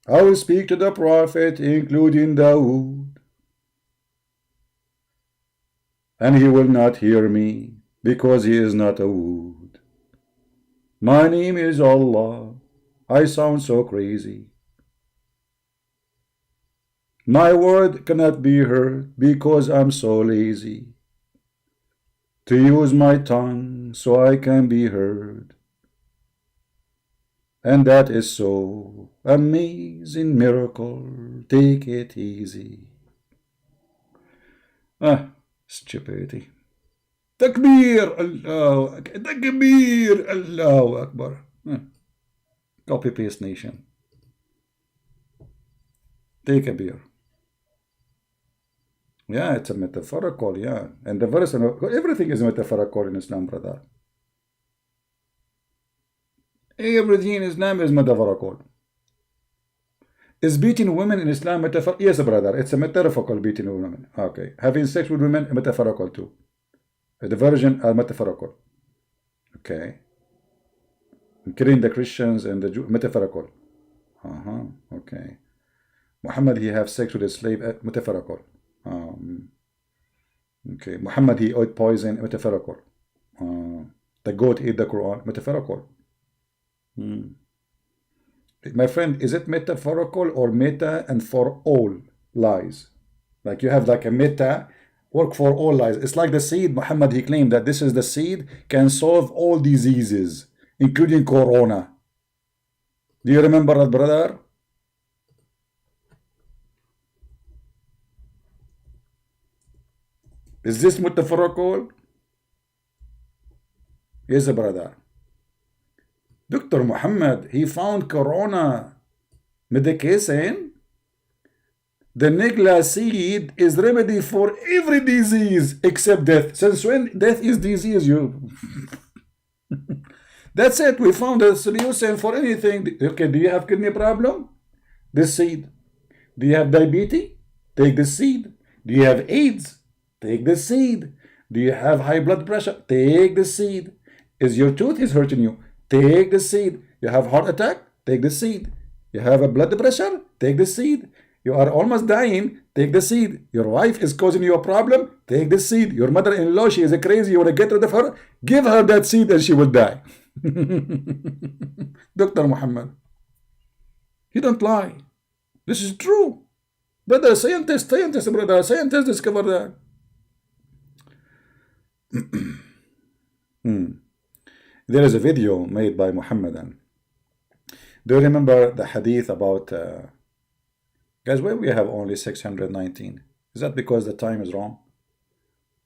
Speaker 3: I will speak to the prophet, including Dawood, and he will not hear me because he is not a wood. My name is Allah. I sound so crazy. My word cannot be heard because I'm so lazy to use my tongue so I can be heard. And that is so amazing miracle. Take it easy. Stupidity. Takbir, Allahu Akbar. Copy paste nation. Take a beer. Yeah, it's a metaphorical, yeah. And the verse, everything is metaphorical in Islam, brother. Everything in Islam is metaphorical. Is beating women in Islam metaphorical? Yes, brother, it's a metaphorical beating women. Okay. Having sex with women, metaphorical too. The virgin are metaphorical. Okay. Killing the Christians and the Jews, metaphorical. Okay. Muhammad, he have sex with a slave, metaphorical. Okay. Muhammad, he ate poison, metaphorical. The goat ate the Quran, metaphorical. My friend, is it metaphorical or meta and for all lies? Like you have like a meta, work for all lies. It's like the seed. Muhammad, he claimed that this is the seed, can solve all diseases, including corona. Do you remember that, brother? Is this metaphorical? Yes, brother. Dr. Muhammad, he found corona medication The Nigla seed is remedy for every disease except death. Since when death is disease, you that's it. We found a solution for anything. Okay, do you have kidney problem? This seed. Do you have diabetes? Take the seed. Do you have AIDS? Take the seed. Do you have high blood pressure? Take the seed. Is your tooth is hurting you? Take the seed. You have heart attack? Take the seed. You have a blood pressure? Take the seed. You are almost dying? Take the seed. Your wife is causing you a problem? Take the seed. Your mother-in-law, she is a crazy, you want to get rid of her? Give her that seed and she will die. Dr. Muhammad, he don't lie. This is true. Brother, scientists, brother, scientists discover that. There is a video made by Muhammadan. Do you remember the hadith about guys, why we have only 619? Is that because the time is wrong?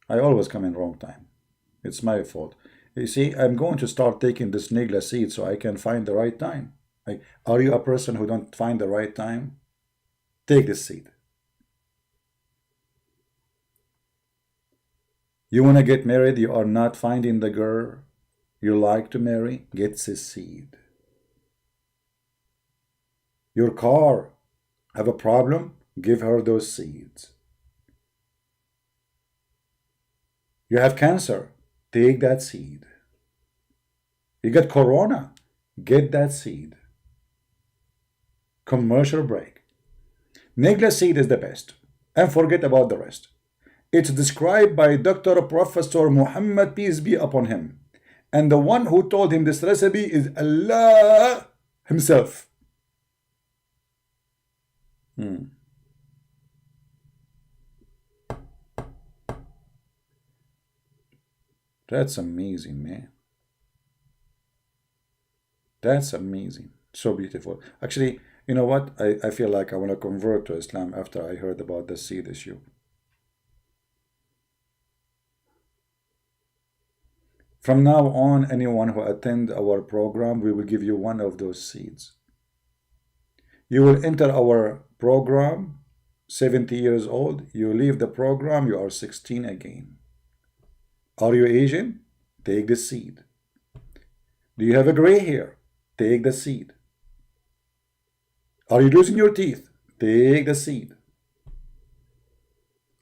Speaker 3: I always come in wrong time. It's my fault. You see, I'm going to start taking this Nigla seed so I can find the right time. Like, are you a person who don't find the right time? Take this seed. You want to get married, you are not finding the girl you like to marry? Get this seed. Your car have a problem? Give her those seeds. You have cancer? Take that seed. You get corona? Get that seed. Commercial break. Nigla seed is the best. And forget about the rest. It's described by Dr. Professor Muhammad, peace be upon him. And the one who told him this recipe is Allah himself. That's amazing, man. That's amazing. So beautiful. Actually, you know what? I feel like I want to convert to Islam after I heard about the seed issue. From now on, anyone who attend our program, we will give you one of those seeds. You will enter our program, 70 years old. You leave the program, you are 16 again. Are you Asian? Take the seed. Do you have a gray hair? Take the seed. Are you losing your teeth? Take the seed.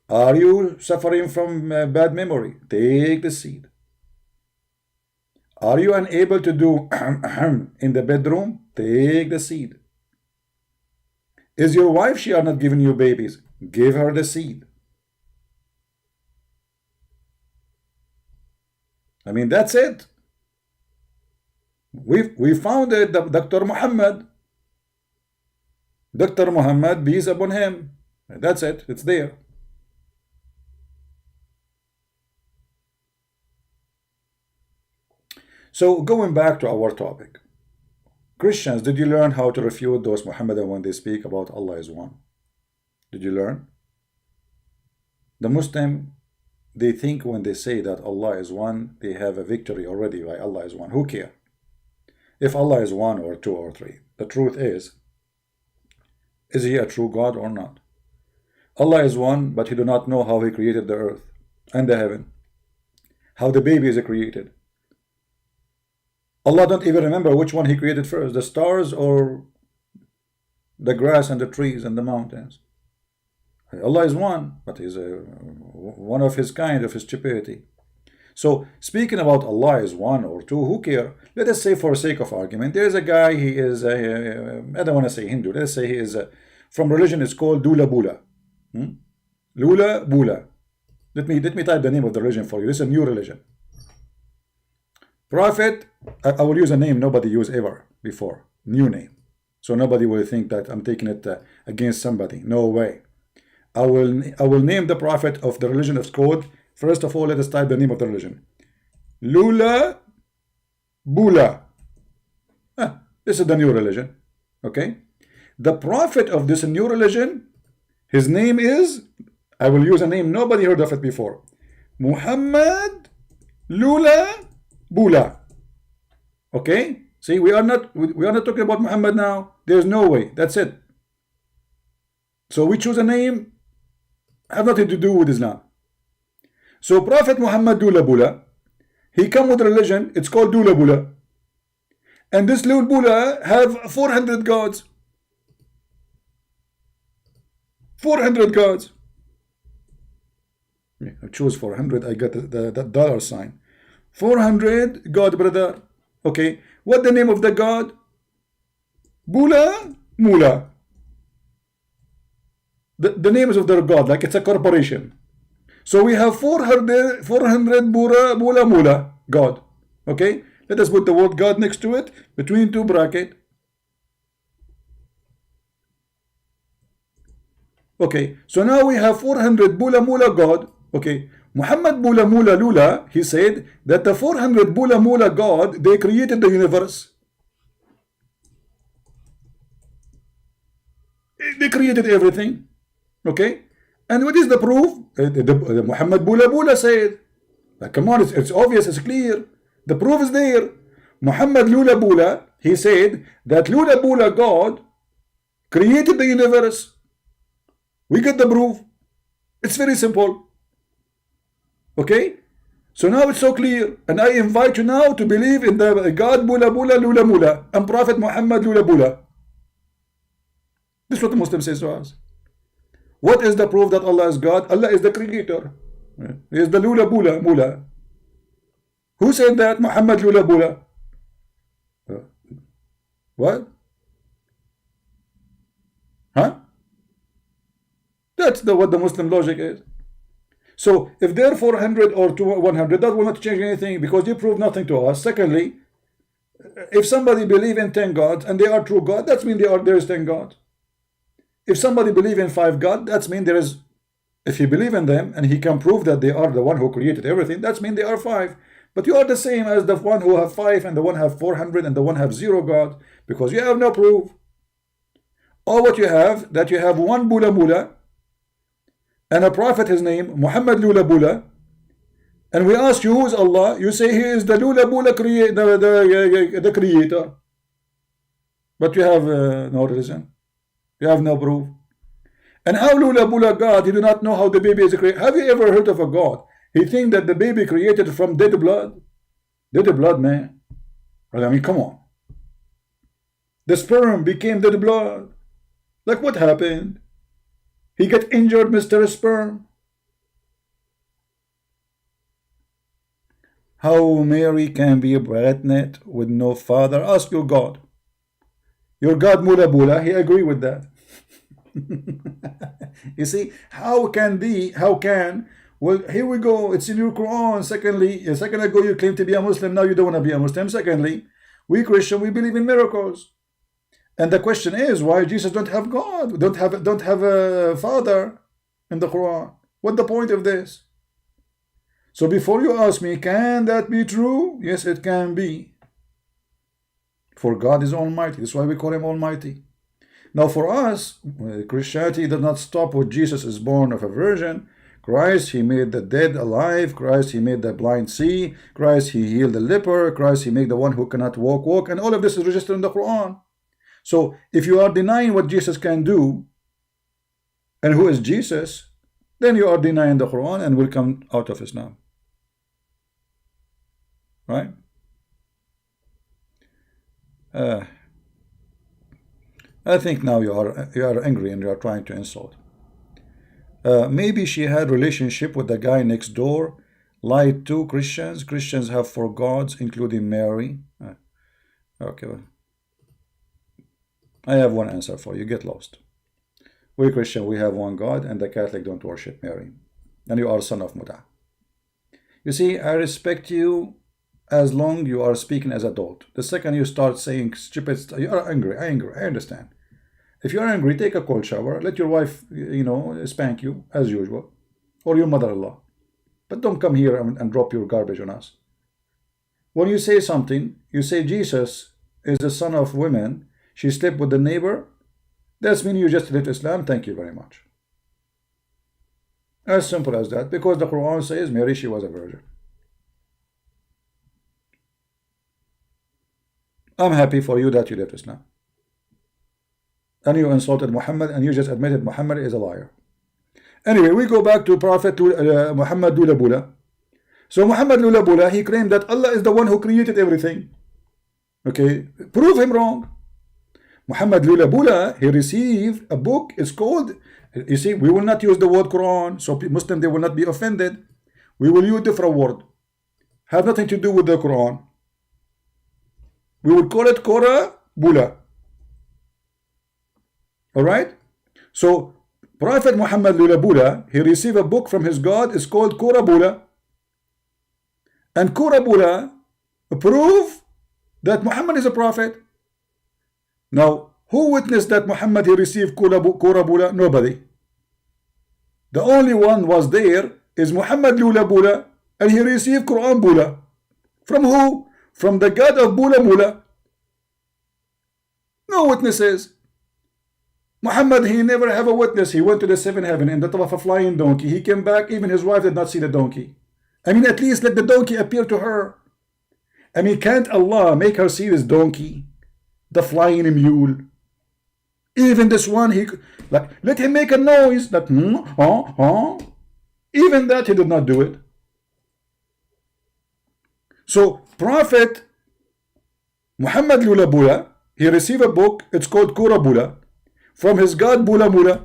Speaker 3: Are you suffering from bad memory? Take the seed. Are you unable to do in the bedroom? Take the seed. Is your wife, she are not giving you babies? Give her the seed. I mean, that's it. We found it, Dr. Muhammad. Dr. Muhammad, peace upon him. That's it. It's there. So going back to our topic. Christians, did you learn how to refute those Muhammadan when they speak about Allah is one? Did you learn? The Muslim, they think when they say that Allah is one, they have a victory already by Allah is one. Who cares? If Allah is one or two or three, the truth is he a true God or not? Allah is one, but he do not know how he created the earth and the heaven, how the baby is created. Allah don't even remember which one he created first, the stars or the grass and the trees and the mountains. Allah is one, but he's one of his kind, of his stupidity. So speaking about Allah is one or two, who care? Let us say, for sake of argument, there is a guy, he is I don't want to say Hindu, let's say he is from religion, it's called Dula Bula. Lula Bula. Let me type the name of the religion for you. This is a new religion. Prophet, I will use a name nobody used ever before, new name, so nobody will think that I'm taking it against somebody. No way. I will name the prophet of the religion of code. First of all, let us type the name of the religion. Lula Bula. This is the new religion. Okay. The prophet of this new religion, his name is, I will use a name nobody heard of it before. Muhammad Lula Bula. Okay. See, we are not talking about Muhammad now. There's no way. That's it. So we choose a name, have nothing to do with Islam. So Prophet Muhammad Dula Bula, he come with a religion, it's called Dula Bula. And this Dula Bula have 400 gods. 400 gods. I choose 400, I got the dollar sign. 400 God, brother. Okay, what the name of the God? Bula Mula. The names of their God, like it's a corporation. So we have 400 Bula Mula God. Okay, let us put the word God next to it, between two brackets. Okay, so now we have 400 Bula Mula God. Okay, Muhammad Bula Mula Lula, he said that the 400 Bula Mula God, they created the universe. They created everything. Okay, and what is the proof? The Muhammad Bula Bula said, like, come on, it's obvious, it's clear. The proof is there. Muhammad Lula Bula, he said that Lula Bula God created the universe. We get the proof. It's very simple. Okay, so now it's so clear, and I invite you now to believe in the God Bula Bula Lula Mula and Prophet Muhammad Lula Bula. This is what the Muslim says to us. What is the proof that Allah is God? Allah is the creator. He is the Lula Bula Mula. Who said that? Muhammad Lula Bula. What? Huh? That's what the Muslim logic is. So if they're 400 or 100, that will not change anything, because you prove nothing to us. Secondly, if somebody believe in 10 gods and they are true God, that means there is 10 gods. If somebody believe in 5 gods, that means there is, if he believe in them and he can prove that they are the one who created everything, that means they are 5. But you are the same as the one who have 5 and the one have 400 and the one have 0 God, because you have no proof. All what you have, that you have one Bula Mula and a prophet, his name Muhammad Lula Bula, and we ask you who is Allah, you say he is the Lula Bula the creator, but you have no religion, you have no proof. And how Lula Bula God, you do not know how the baby is created? Have you ever heard of a God? He think that the baby created from dead blood? Dead blood, man. I mean, come on. The sperm became dead blood. Like, what happened? He got injured, Mr. Sperm. How Mary can be pregnant with no father? Ask your God. Your God Mula Bula, he agree with that. You see, how can, well, here we go, it's in your Quran. Secondly, a second ago you claimed to be a Muslim, now you don't want to be a Muslim. Secondly, we Christian, we believe in miracles. And the question is, why Jesus don't have God, don't have a father in the Quran? What the point of this? So before you ask me, can that be true? Yes, it can be. For God is Almighty. That's why we call him Almighty. Now for us, Christianity does not stop with Jesus is born of a virgin. Christ, he made the dead alive. Christ, he made the blind see. Christ, he healed the leper. Christ, he made the one who cannot walk. And all of this is registered in the Quran. So if you are denying what Jesus can do, and who is Jesus, then you are denying the Quran and will come out of Islam. Right? I think now you are angry and you are trying to insult. Maybe she had relationship with the guy next door, lied to Christians. Christians have 4 gods, including Mary. Okay, well, I have one answer for you. Get lost. We Christian, we have one God, and the Catholic don't worship Mary. And you are son of Muta. You see, I respect you as long you are speaking as adult. The second you start saying stupid stuff, you are angry. I understand. If you are angry, take a cold shower. Let your wife, spank you as usual, or your mother-in-law. But don't come here and drop your garbage on us. When you say something, you say Jesus is the son of women. She slept with the neighbor. That's mean you just left Islam. Thank you very much. As simple as that. Because the Quran says Mary, she was a virgin. I'm happy for you that you left Islam. and you insulted Muhammad, and you just admitted Muhammad is a liar. Anyway, we go back to Prophet Muhammad Lula Bula. So Muhammad Lula Bula, he claimed that Allah is the one who created everything. Okay, prove him wrong. Muhammad Lula Bula, he received a book. It's called, you see, we will not use the word Quran, so Muslims, they will not be offended. We will use different word. Have nothing to do with the Quran. We will call it Kora Bula. Alright? So Prophet Muhammad Lula Bula, he received a book from his God. It's called Kora Bula. And Kora Bula prove that Muhammad is a prophet. Now, who witnessed that Muhammad he received Kora Bula? Nobody. The only one was there is Muhammad Lula Bula, and he received Quran Bula. From who? From the God of Bula Mula. No witnesses. Muhammad, he never have a witness. He went to the seventh heaven in the top of a flying donkey. He came back, even his wife did not see the donkey. I mean, at least let the donkey appear to her. I mean, can't Allah make her see this donkey, the flying mule? Even this one, he like let him make a noise that even that he did not do it. So Prophet Muhammad Lula Bula, he received a book. It's called Kura Bula from his God Bula Mula,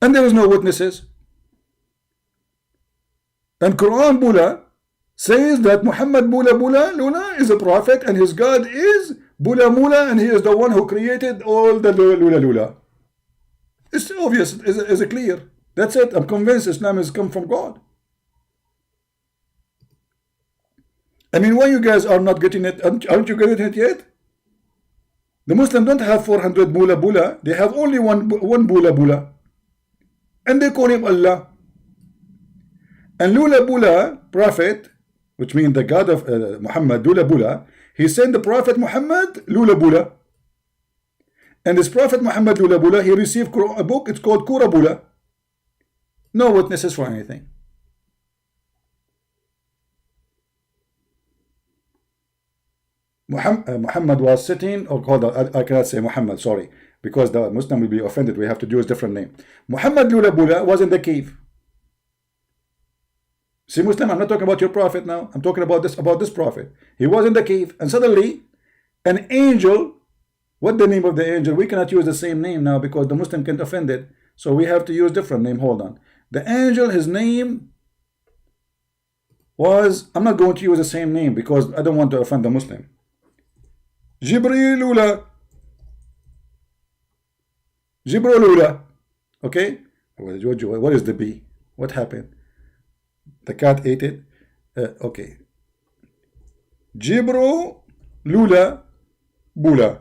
Speaker 3: and there was no witnesses. And Quran Bula says that Muhammad Bula Lula is a prophet, and his God is Bula Mula, and he is the one who created all the Lula. It's obvious, it's clear. That's it. I'm convinced Islam has come from God. I mean, why you guys are not getting it? Aren't you getting it yet? The Muslims don't have 400 Bula. They have only one Bula. And they call him Allah. And Lula Bula, prophet, which means the God of Muhammad, Lula Bula, he sent the Prophet Muhammad Lula Bula. And this Prophet Muhammad Lula Bula, he received a book, it's called Kura Bula. No witnesses for anything. Muhammad was sitting, or called, I cannot say Muhammad, sorry, because the Muslim will be offended. We have to use different name. Muhammad Lula Bula was in the cave. See, Muslim, I'm not talking about your prophet now. I'm talking about this prophet. He was in the cave, and suddenly an angel, what the name of the angel? We cannot use the same name now because the Muslim can't offend it. So we have to use different name. Hold on. The angel, his name was, I'm not going to use the same name because I don't want to offend the Muslim. Jibrilula. Okay? What is the B? What happened? The cat ate it. Okay. Lula Bula.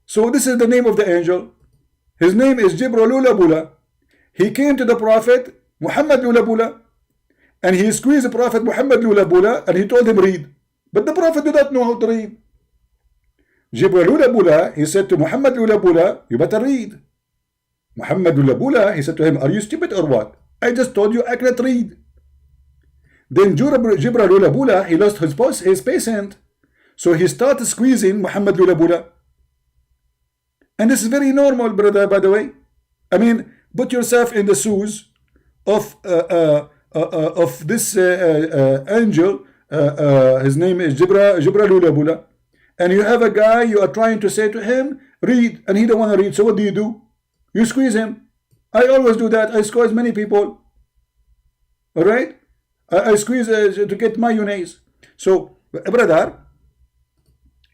Speaker 3: So this is the name of the angel. His name is Lula Bula. He came to the Prophet Muhammad Lula Bula, and he squeezed the Prophet Muhammad Lula Bula, and he told him read. But the Prophet did not know how to read. Lula Bula, he said to Muhammad Lula Bula, you better read. Muhammad Lula Bula, he said to him, are you stupid or what? I just told you I cannot read. Then Lula Bula, he lost his patient. So he started squeezing Muhammad Lula Bula. And this is very normal, brother, by the way. I mean, put yourself in the shoes of this angel. His name is Lula Bula. And you have a guy, you are trying to say to him, read, and he don't want to read. So what do? You squeeze him. I always do that. I squeeze many people. All right? I squeeze to get mayonnaise. So, brother,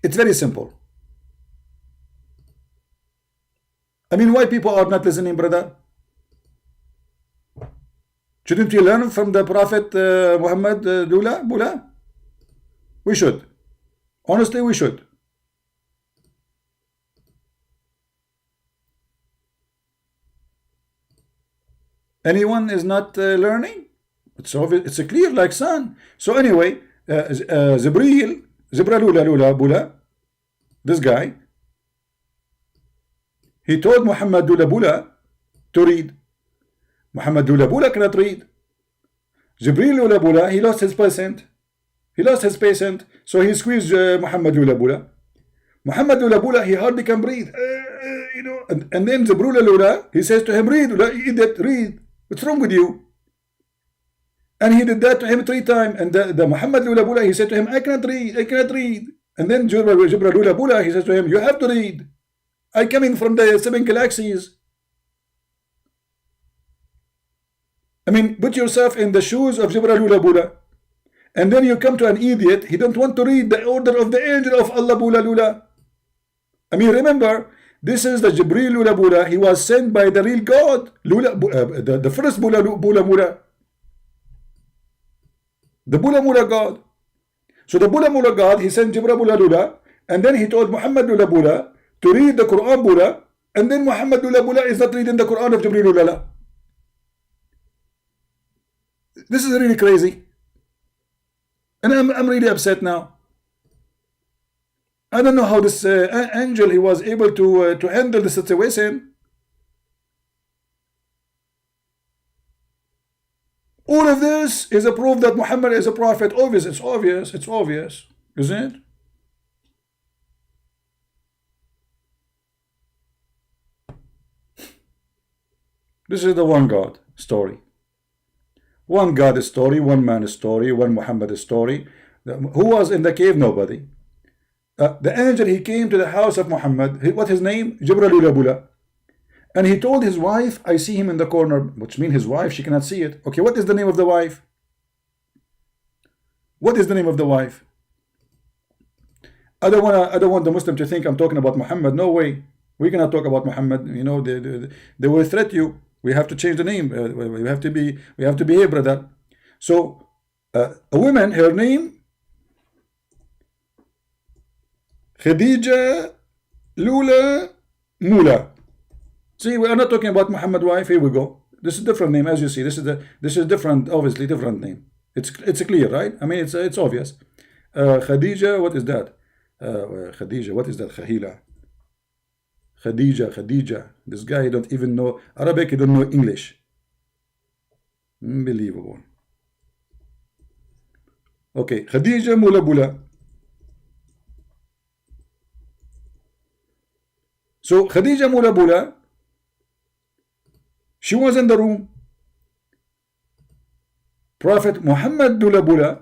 Speaker 3: it's very simple. I mean, why people are not listening, brother? Shouldn't we learn from the Prophet Muhammad Lula Bula? We should. Honestly, we should. Anyone is not learning? It's obvious, it's a clear like sun. So anyway, Lula Bula, this guy, he told Muhammad Lula Bula to read. Muhammad Lula Bula cannot read. Lula Bula, he lost his patient. So he squeezed Muhammad Lula Bula. Muhammad Lula Bula, he hardly can breathe. You know, and then the Brula Lula, he says to him, read, you idiot, read. What's wrong with you? And he did that to him 3 times. And the Muhammad Lula Bula, he said to him, I cannot read, I cannot read. And then Jibra Lula Bula, he says to him, you have to read. I come in from the 7 galaxies. I mean, put yourself in the shoes of Jibra Lula Bula. And then you come to an idiot, he don't want to read the order of the angel of Allah Bula Lula. I mean, remember, this is the Jibreel Lula Bula. He was sent by the real God, Lula, the first Bula Mula. The Bula Mula God. So the Bula Mula God, he sent Jibreel Bula Lula, and then he told Muhammad Lula Bula to read the Quran Bula, and then Muhammad Lula Bula is not reading the Quran of Jibreel Lula. This is really crazy. And I'm really upset now. I don't know how this angel, he was able to handle the situation. All of this is a proof that Muhammad is a prophet. Obvious, it's obvious, it's obvious, isn't it? This is the one God story. One God story, one man story, one Muhammad story. Who was in the cave? Nobody. The angel, he came to the house of Muhammad. What his name? Jibreel Lula Bula. And he told his wife, I see him in the corner, which means his wife, she cannot see it. Okay, what is the name of the wife? What is the name of the wife? I don't want the Muslim to think I'm talking about Muhammad. No way. We cannot talk about Muhammad. You know, they will threat you. We have to change the name. We have to be here, brother. So a woman, her name Khadija Lula Mula. See, we are not talking about Muhammad wife. Here we go. This is a different name, as you see. This is different, obviously different name. It's clear, right? I mean, it's obvious. Khadija, what is that? Khadija, what is that? Khahila. Khadija. This guy don't even know Arabic. He don't know English. Unbelievable. Okay, Khadija Mula Bula. So Khadija Mula Bula, she was in the room. Prophet Muhammad Lula Bula,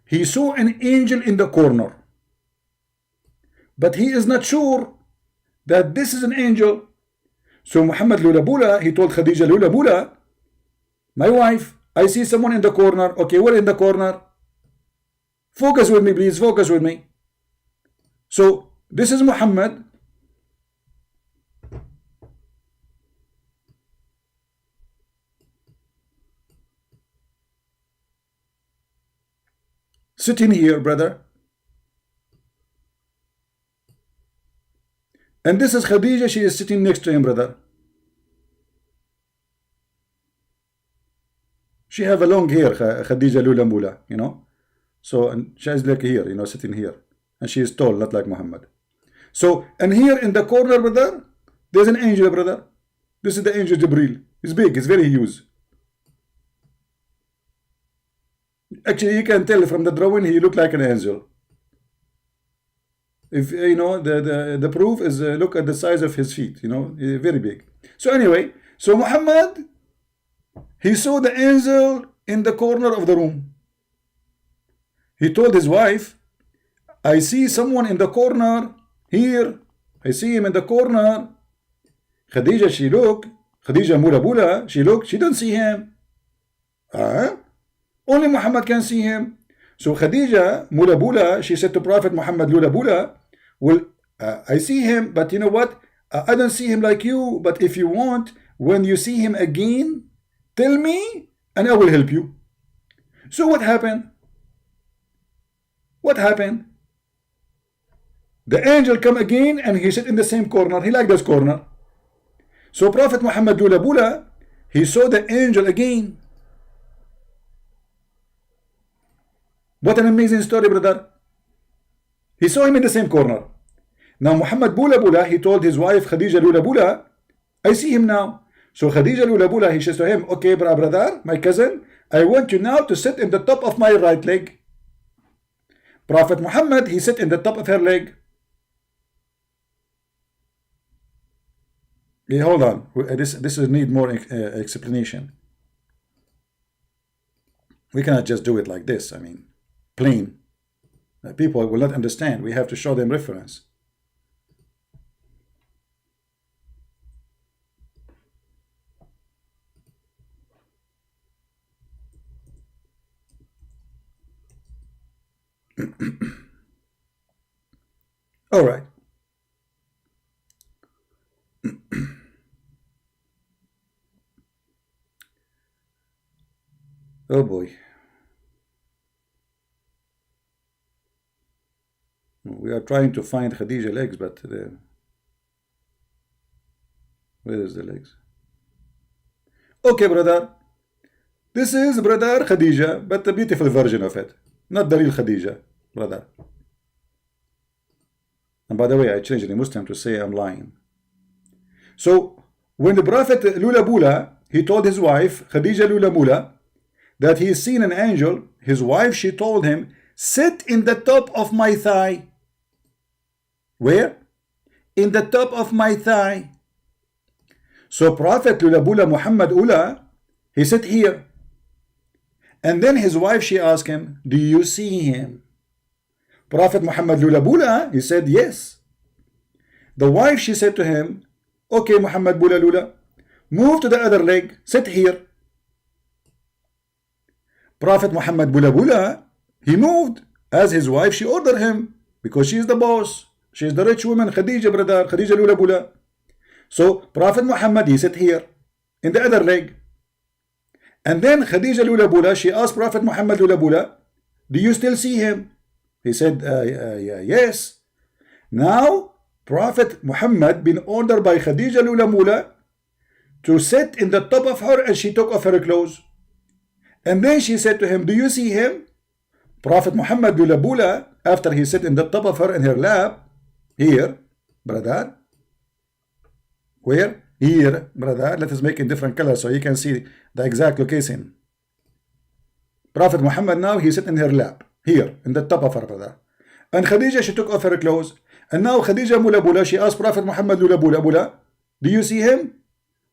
Speaker 3: he saw an angel in the corner, but he is not sure that this is an angel. So Muhammad Lula Bula, he told Khadija Lula Bula, my wife, I see someone in the corner. Okay, we're in the corner. Focus with me, please. Focus with me. So this is Muhammad. Sitting here, brother. And this is Khadija. She is sitting next to him, brother. She have a long hair, Khadija Lula Mula, you know. So, and she is like here, you know, sitting here. And she is tall, not like Muhammad. So, and here in the corner, brother, there's an angel, brother. This is the angel Jibreel. He's big, he's very huge. Actually, you can tell from the drawing, he looked like an angel. If, you know, the proof is, look at the size of his feet, you know, very big. So anyway, so Muhammad, he saw the angel in the corner of the room. He told his wife, I see someone in the corner here. I see him in the corner. Khadija, she looked. Khadija Mula Bula, she looked. She don't see him. Only Muhammad can see him. So Khadija Mula Bula, she said to Prophet Muhammad Lula Bula, well, I see him, but you know what? I don't see him like you. But if you want, when you see him again, tell me and I will help you. So what happened? What happened? The angel come again and he sit in the same corner. He liked this corner. So Prophet Muhammad Lula Bula, he saw the angel again. What an amazing story, brother. He saw him in the same corner. Now Muhammad Lula Bula, he told his wife Khadija Lula Bula, I see him now. So Khadija Lula Bula, he says to him, okay, brother, my cousin, I want you now to sit in the top of my right leg. Prophet Muhammad, he sit in the top of her leg. Yeah, hold on. This will need more explanation. We cannot just do it like this. I mean, plain. People will not understand. We have to show them reference. All right. Oh boy. We are trying to find Khadija legs, but where is the legs? Okay, brother. This is brother Khadija, but the beautiful version of it. Not the real Khadija, brother. And by the way, I changed the Muslim to say I'm lying. So, when the Prophet Lula Bula, he told his wife, Khadija Lula Mula, that he has seen an angel, his wife, she told him, sit in the top of my thigh. Where? In the top of my thigh. So Prophet Lula Bula Muhammad Ula, he sat here. And then his wife, she asked him, do you see him? Prophet Muhammad Lula Bula, he said, yes. The wife, she said to him, okay, Muhammad Bula Lula, move to the other leg, sit here. Prophet Muhammad Bula Bula, he moved as his wife, she ordered him, because she is the boss. She is the rich woman, Khadija, brother, Khadija Lula Bula. So Prophet Muhammad, he sat here in the other leg. And then Khadija Lula Bula, she asked Prophet Muhammad Lula Bula, do you still see him? He said, yes. Now, Prophet Muhammad been ordered by Khadija Lula Bula to sit in the top of her, and she took off her clothes. And then she said to him, do you see him? Prophet Muhammad Lula Bula, after he sat in the top of her in her lap, here, brother. Where? Here, brother. Let us make it different color so you can see the exact location. Prophet Muhammad now, he sit in her lap, here, in the top of her, brother. And Khadija, she took off her clothes. And now Khadija Mula Bula, she asked Prophet Muhammad Lula Bula Bula, do you see him?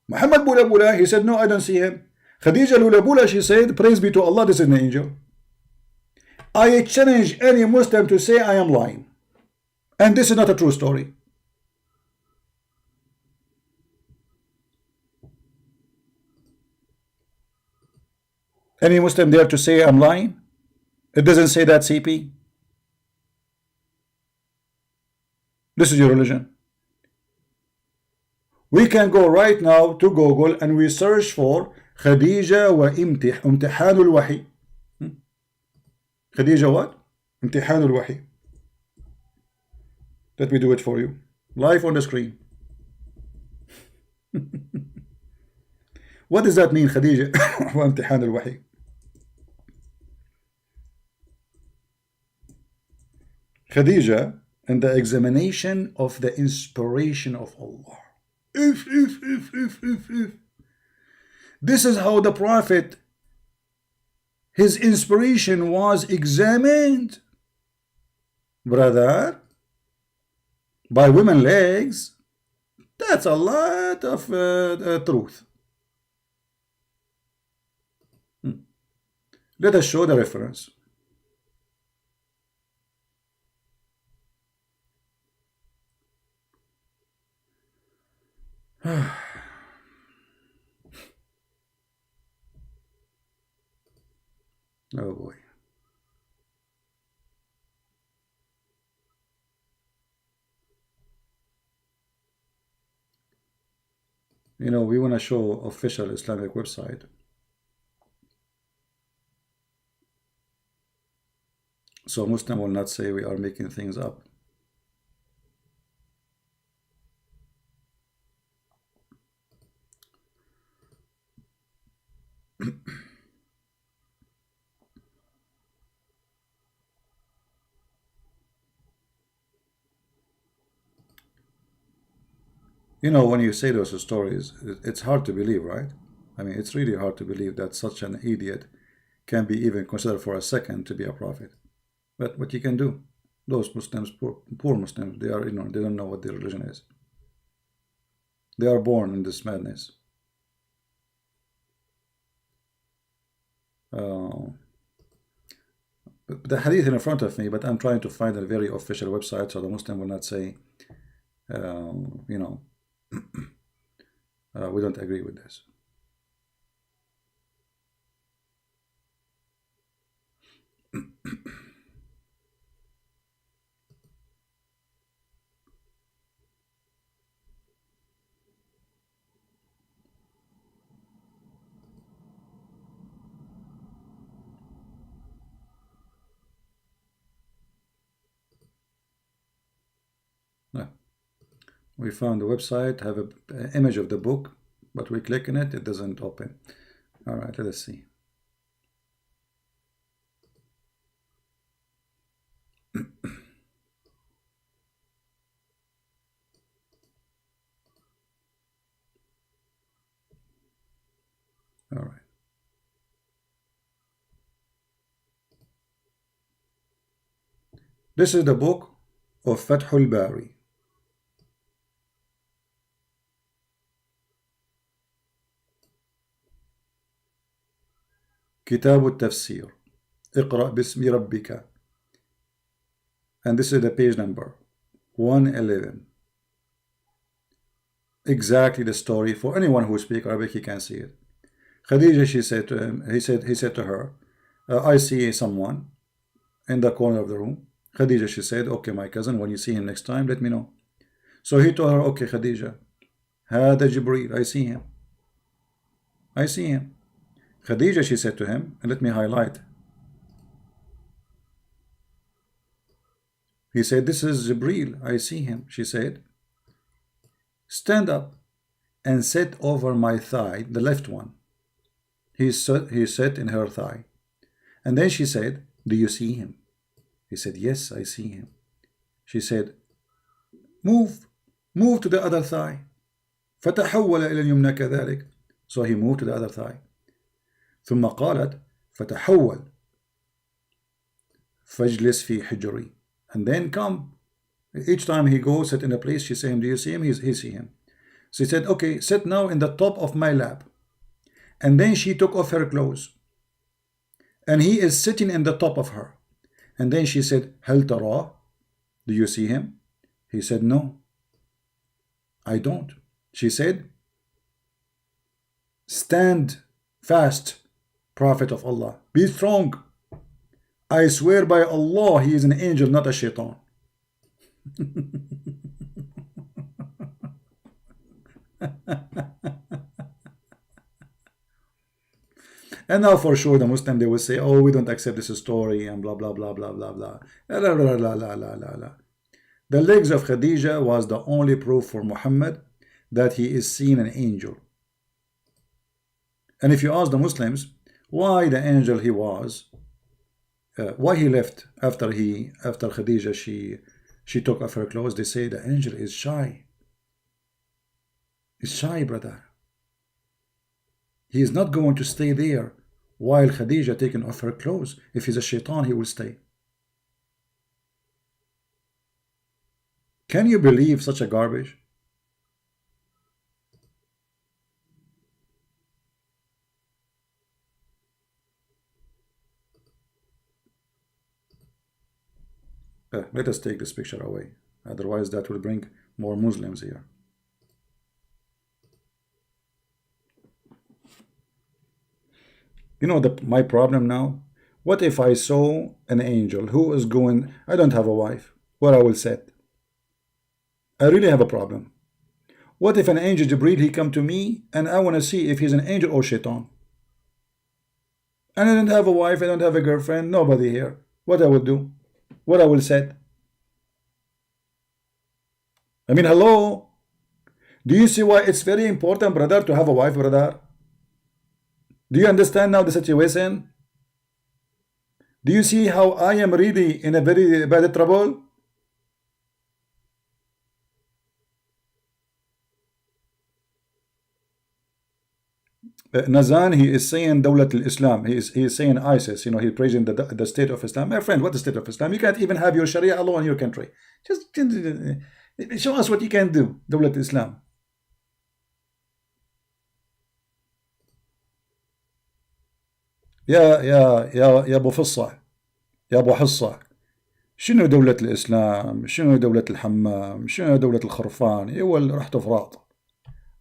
Speaker 3: Muhammad Bula Bula, he said, no, I don't see him. Khadija Lula Bula, she said, praise be to Allah, this is an angel. I challenge any Muslim to say I am lying. And this is not a true story. Any Muslim there to say I'm lying? It doesn't say that, CP. This is your religion. We can go right now to Google and we search for Khadija wa imtihan al-wahi. Khadija what? Imtihan al-wahi. Let me do it for you. Live on the screen. What does that mean, Khadija wa imtihan al-wahi? Khadija and the examination of the inspiration of Allah. If. This is how the Prophet, his inspiration was examined, brother, by women legs. That's a lot of truth. Let us show the reference. Oh boy. You know, we want to show official Islamic website. So Muslim will not say we are making things up. You know, when you say those stories, it's hard to believe, right? I mean, it's really hard to believe that such an idiot can be even considered for a second to be a prophet. But what you can do, those Muslims, poor Muslims, they are ignorant. They don't know what their religion is. They are born in this madness. The hadith in front of me, but I'm trying to find a very official website so the Muslim will not say, you know, we don't agree with this. We found the website, have an image of the book, but we click on it, it doesn't open. All right, let us see. All right. This is the book of Fathul Bari. كتاب التفسير اقرأ باسم ربك, and this is the page number 111. Exactly the story. For anyone who speaks Arabic, he can see it. Khadija, she said to him, he said to her, I see someone in the corner of the room. Khadija, she said, okay, my cousin, when you see him next time, let me know. So he told her, okay, Khadija, هذا Jibreel, I see him. I see him. Khadija, she said to him, and let me highlight. He said, this is Jibreel, I see him. She said, stand up and sit over my thigh, the left one. He sat in her thigh. And then she said, do you see him? He said, yes, I see him. She said, move to the other thigh. فتحول إلى اليمنى كذلك. So he moved to the other thigh. ثم قالت فتحول فاجلس في حجري. And then come. Each time he goes, sit in a place, she said, do you see him? He see him. She said, okay, sit now in the top of my lap. And then she took off her clothes. And he is sitting in the top of her. And then she said, هل تراه? Do you see him? He said, no, I don't. She said, stand fast, Prophet of Allah. Be strong. I swear by Allah, he is an angel, not a shaitan. And now for sure the Muslim, they will say, oh, we don't accept this story and blah blah blah blah blah blah. La, la, la, la, la, la, la. The legs of Khadija was the only proof for Muhammad that he is seen an angel. And if you ask the Muslims why the angel he was, why he left after Khadija she took off her clothes, they say the angel is shy. He's shy, brother. He is not going to stay there while Khadija taking off her clothes. If he's a shaitan, he will stay. Can you believe such a garbage? Let us take this picture away. Otherwise, that will bring more Muslims here. You know my problem now? What if I saw an angel who is going, I don't have a wife, where I will sit? I really have a problem. What if an angel Jibreel, he come to me and I want to see if he's an angel or shaitan? And I don't have a wife, I don't have a girlfriend, nobody here. What I will do? What I will say? I mean, hello? Do you see why it's very important, brother, to have a wife, brother? Do you understand now the situation? Do you see how I am really in a very bad trouble? Nazan, he is saying Dawlat al-Islam. He is saying ISIS. You know, he's praising the state of Islam. My friend, what is the state of Islam? You can't even have your Sharia law in your country. Just show us what you can do. Dawlat al-Islam. يا ابو فصة، يا ابو حصة، شنو دولة الاسلام؟ شنو دولة الحمام؟ شنو دولة الخرفان؟ يول رحتوا فراط،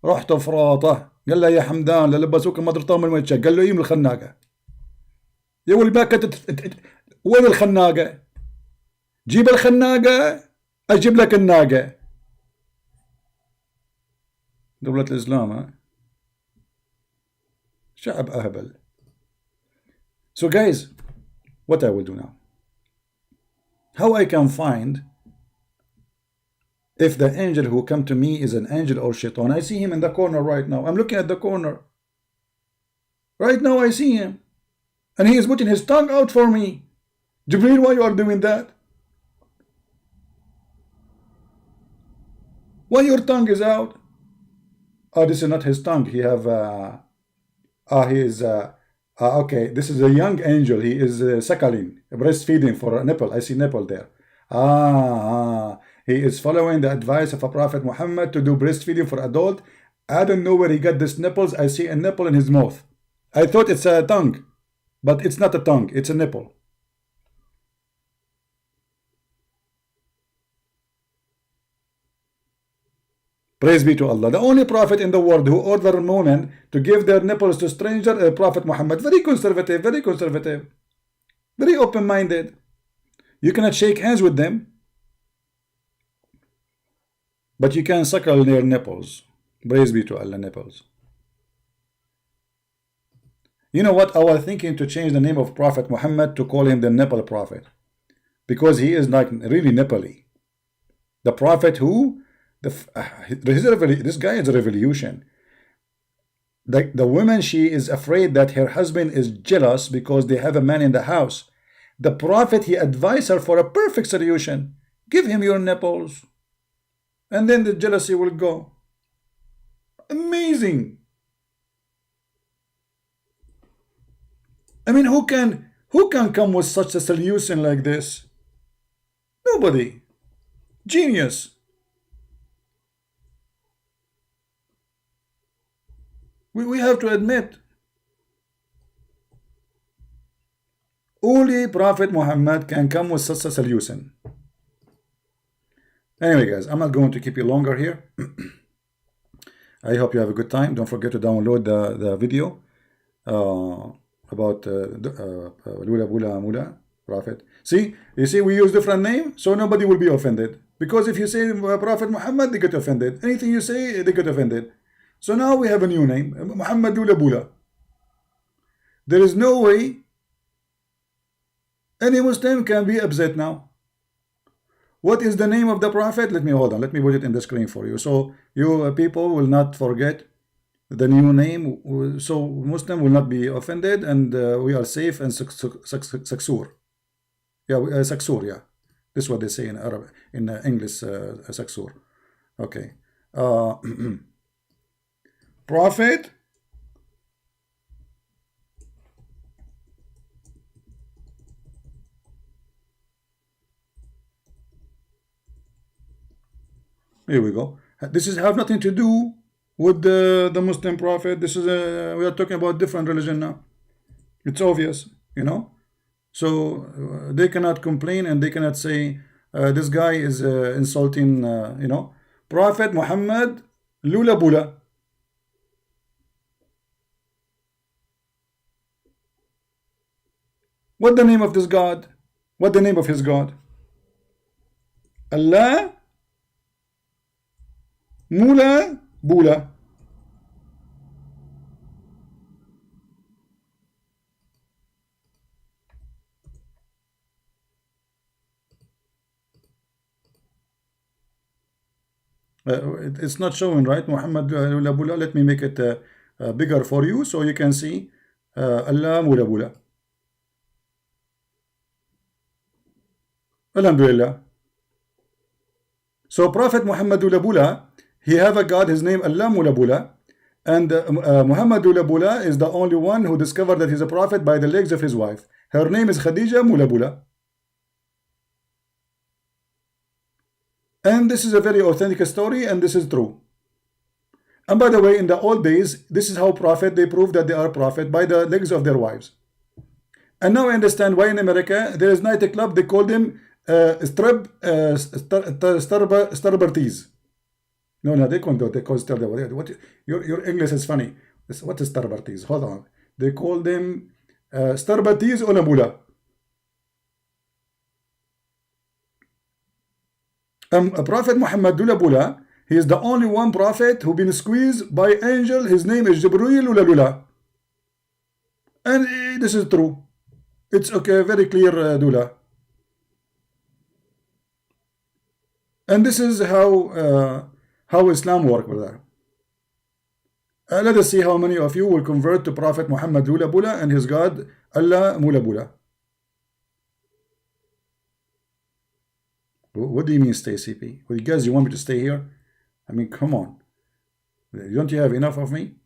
Speaker 3: رحتوا فراطه. قال له يا حمدان للبسوك ما طامن من وجهك. قال له يم الخناقه. يول باكت وين الخناقه؟ جيب الخناقه اجيب لك الناقه. دولة الاسلام ها؟ شعب اهبل. So guys, what I will do now, how I can find if the angel who come to me is an angel or shaitan. I see him in the corner right now. I'm looking at the corner. Right now I see him. And he is putting his tongue out for me. Jibreel, why you are doing that? Why your tongue is out? Oh, this is not his tongue. He have, okay, this is a young angel. He is suckling, breastfeeding for a nipple. I see nipple there. He is following the advice of a Prophet Muhammad to do breastfeeding for adult. I don't know where he got these nipples. I see a nipple in his mouth. I thought it's a tongue, but it's not a tongue. It's a nipple. Praise be to Allah. The only prophet in the world who ordered women to give their nipples to strangers, Prophet Muhammad. Very conservative, very conservative, very open-minded. You cannot shake hands with them, but you can suckle their nipples. Praise be to Allah, nipples. You know what? I was thinking to change the name of Prophet Muhammad to call him the nipple prophet, because he is like really nipply. The prophet who this guy is a revolution. The woman, she is afraid that her husband is jealous because they have a man in the house. The prophet, he advised her for a perfect solution. Give him your nipples, and then the jealousy will go. Amazing. I mean, who can come with such a solution like this? Nobody. Genius. We have to admit, only Prophet Muhammad can come with such a solution. Anyway, guys, I'm not going to keep you longer here. I hope you have a good time. Don't forget to download the video about Lula Bula Mula Prophet. See, you see, we use different name, so nobody will be offended. Because if you say Prophet Muhammad, they get offended. Anything you say, they get offended. So now we have a new name, Muhammad Lula Bula. There is no way any Muslim can be upset now. What is the name of the Prophet? Let me put it in the screen for you, so you people will not forget the new name, so Muslim will not be offended, and we are safe and saksur. Yeah, saksur, yeah. This is what they say in Arab, in English, saksur. Okay. Prophet here we go. This is have nothing to do with the Muslim prophet. This is we are talking about different religion now. It's obvious, you know. So they cannot complain and they cannot say this guy is insulting, you know. Prophet Muhammad Lula Bula. What the name of this God? What the name of his God? Allah Mula Bula. It's not showing, right? Muhammad Lula Bula. Let me make it bigger for you so you can see Allah Mula Bula. Alhamdulillah. So Prophet Muhammad Lula Bula, he have a God, his name Allah Mula Bula, And Muhammad Ulabula is the only one who discovered that he's a prophet by the legs of his wife. Her name is Khadija Mulabula. And this is a very authentic story, and this is true. And by the way, in the old days, this is how prophet, they prove that they are prophet by the legs of their wives. And now I understand why in America there is night club, they call them Starberties. No, they call Starberties. What? Your English is funny. What is Starberties? Hold on. They call them Starberties Ulabula. Prophet Muhammad Ulabula, he is the only one prophet who been squeezed by angel. His name is Jibreel Ulabula. And this is true. It's okay, very clear, Dula. And this is how Islam works, brother. Let us see how many of you will convert to Prophet Muhammad Ulabula and his God Allah Mulabula. What do you mean stay, CP? Well, guys, you want me to stay here? I mean, come on. Don't you have enough of me?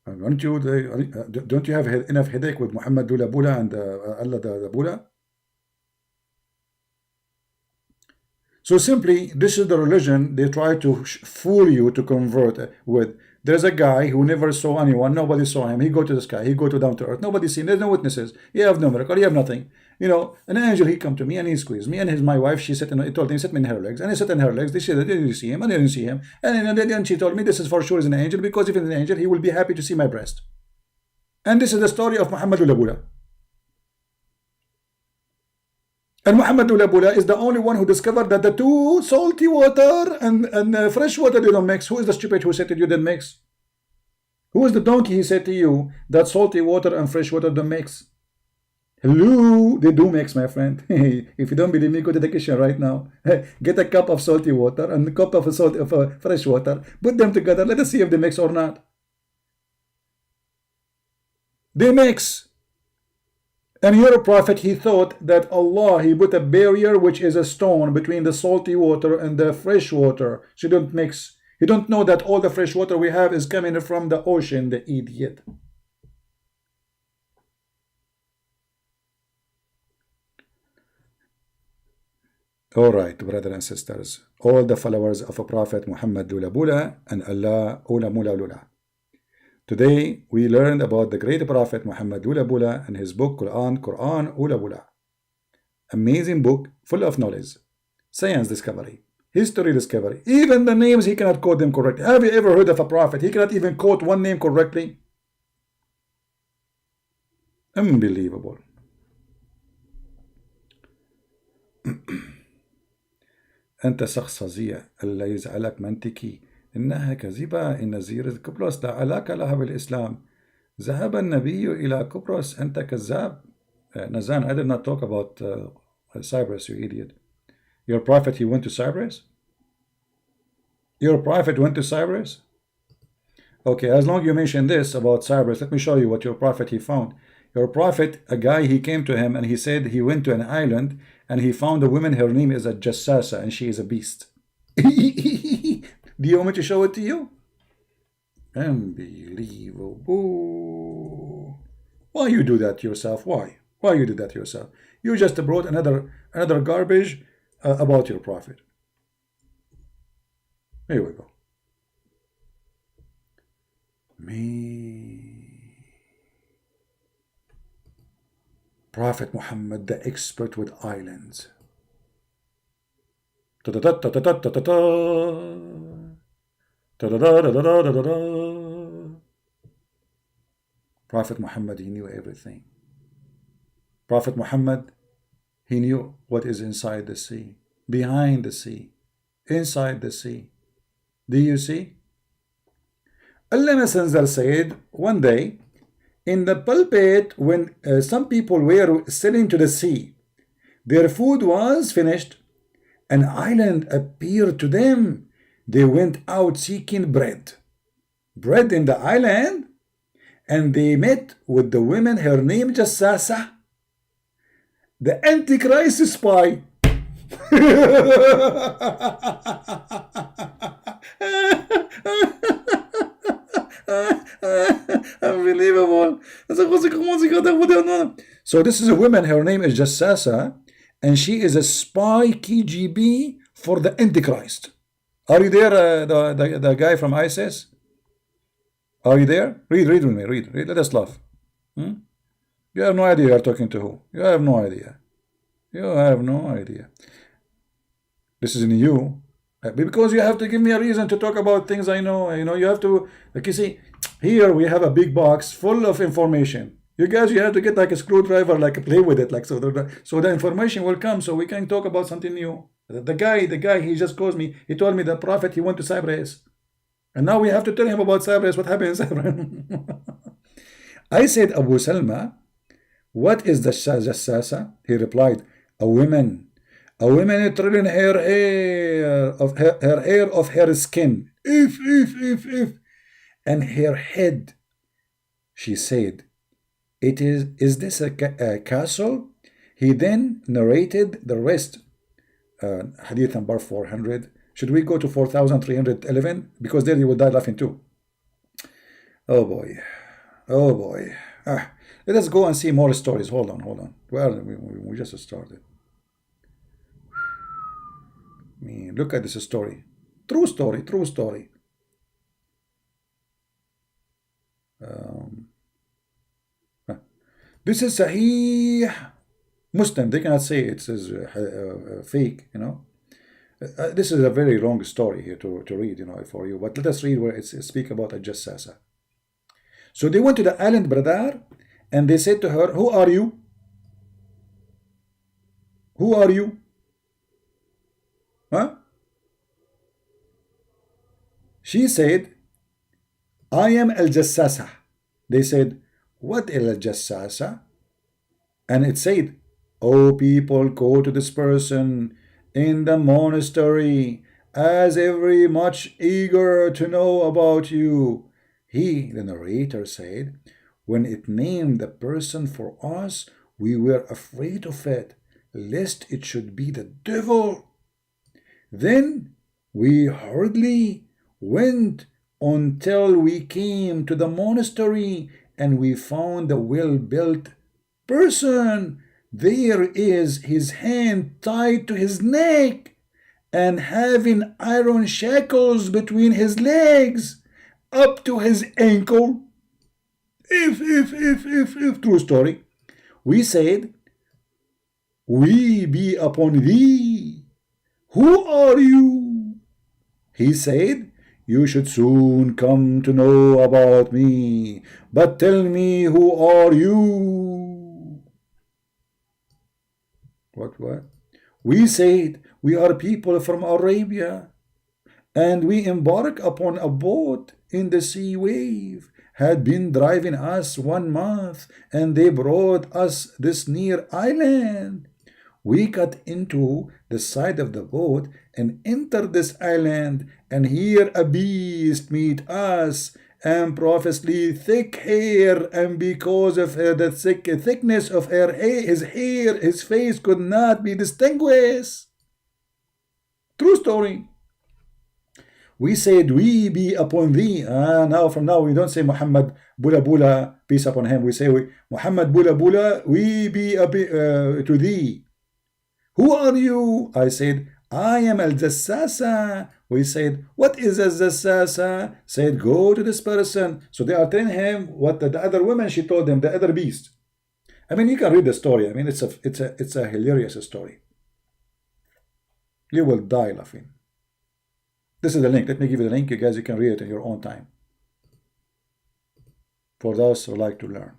Speaker 3: Don't you have enough headache with Muhammad Ulabula and Allah the Bula? So simply, this is the religion they try to fool you to convert with. There's a guy who never saw anyone. Nobody saw him. He go to the sky. He go to down to earth. Nobody seen. There's no witnesses. You have no miracle. You have nothing. You know, an angel, he come to me and he squeezed me. And my wife, she sat in, he told me, sit me in her legs. And I sat in her legs. They said, did you see him? And I didn't see him. And then she told me, this is for sure is an angel, because if it's an angel, he will be happy to see my breast. And this is the story of Muhammad Ulabula. And Muhammad Ulabula is the only one who discovered that the two salty water and fresh water, they don't mix. Who is the stupid who said to you they mix? Who is the donkey he said to you that salty water and fresh water don't mix? Hello, they do mix, my friend. If you don't believe me, go to the kitchen right now. Get a cup of salty water and a cup of fresh water. Put them together. Let us see if they mix or not. They mix. And your prophet, he thought that Allah, he put a barrier which is a stone between the salty water and the fresh water. So don't mix. You don't know that all the fresh water we have is coming from the ocean, the idiot. All right, brothers and sisters, all the followers of Prophet Muhammad Ulabula and Allah Ulamula. Today, we learned about the great Prophet Muhammad Ulabula and his book Quran Ulabula. Amazing book, full of knowledge, science discovery, history discovery. Even the names, he cannot quote them correctly. Have you ever heard of a prophet? He cannot even quote one name correctly. Unbelievable. أنت شخص فظيع، الله يجعلك منطقي. إنها كذبة، إن زيارة قبرص لا علاقة لها بالإسلام. ذهب النبي إلى قبرص، أنت كذاب. Nazan, I did not talk about Cyprus, you idiot. Your prophet, he went to Cyprus? Your prophet went to Cyprus? Okay, as long as you mention this about Cyprus, let me show you what your prophet he found. Your prophet, a guy, he came to him and he said he went to an island and he found a woman, her name is a Jassasa, and she is a beast. Do you want me to show it to you? Unbelievable. Why you do that to yourself? Why you do that to yourself? You just brought another garbage about your prophet. Here we go. Prophet Muhammad, the expert with islands. Prophet Muhammad, he knew everything. Prophet Muhammad, he knew what is inside the sea, behind the sea, inside the sea. Do you see? Allah Messenger said one day, in the pulpit, when some people were sailing to the sea, their food was finished, an island appeared to them. They went out seeking bread in the island, and they met with the woman, her name Jassasa, the Antichrist spy. Unbelievable. So this is a woman, her name is Jassasa, and she is a spy KGB for the Antichrist. Are you there, the guy from ISIS? Are you there? Read with me, read. Let us laugh. You have no idea you are talking to who. You have no idea. You have no idea. This is new. Because you have to give me a reason to talk about things I know. You know, you have to, like you see, here we have a big box full of information. You guys, you have to get like a screwdriver, like play with it, like so the information will come, so we can talk about something new. The guy, he just calls me. He told me the prophet, he went to Cyprus, and now we have to tell him about Cyprus. What happened in Cyprus? I said, Abu Salma, what is the jassasa? He replied, a woman trailing her hair of her skin, if, and her head. She said, is this a castle? He then narrated the rest. Hadith number 400. Should we go to 4311? Because there you will die laughing too. Oh boy. Let us go and see more stories. Hold on. Well, we just started. Look at this story. True story. This is Sahih Muslim. They cannot say it is fake, you know. This is a very long story here to read, you know, for you. But let us read where it speaks about a jassasa. So they went to the island Bradar, and they said to her, who are you? Who are you? Huh? She said, I am al-jassasa. They said, what is al-jassasa? And it said, oh people, go to this person in the monastery, as every much eager to know about you. He, the narrator, said, when it named the person for us, we were afraid of it, lest it should be the devil. Then we hurriedly went until we came to the monastery, and we found a well-built person. There is his hand tied to his neck, and having iron shackles between his legs up to his ankle. If true story. We said, we be upon thee. Who are you? He said, you should soon come to know about me, but tell me, who are you? What? We said, we are people from Arabia, and we embark upon a boat in the sea wave, had been driving us 1 month, and they brought us this near island. We got into the side of the boat and entered this island, and here a beast meet us, and profusely thick hair, and because of the thickness of his hair, his face could not be distinguished. True story. We said, we be upon thee. Now from now we don't say Muhammad Bula Bula, peace upon him. We say, Muhammad Bula Bula, we be to thee. Who are you? I said, I am al-jassasa. We said, what is al-jassasa? Said, go to this person. So they are telling him what the other woman, she told them, the other beast. I mean, you can read the story. I mean, it's a hilarious story. You will die laughing. This is the link. Let me give you the link. You guys, you can read it in your own time. For those who like to learn.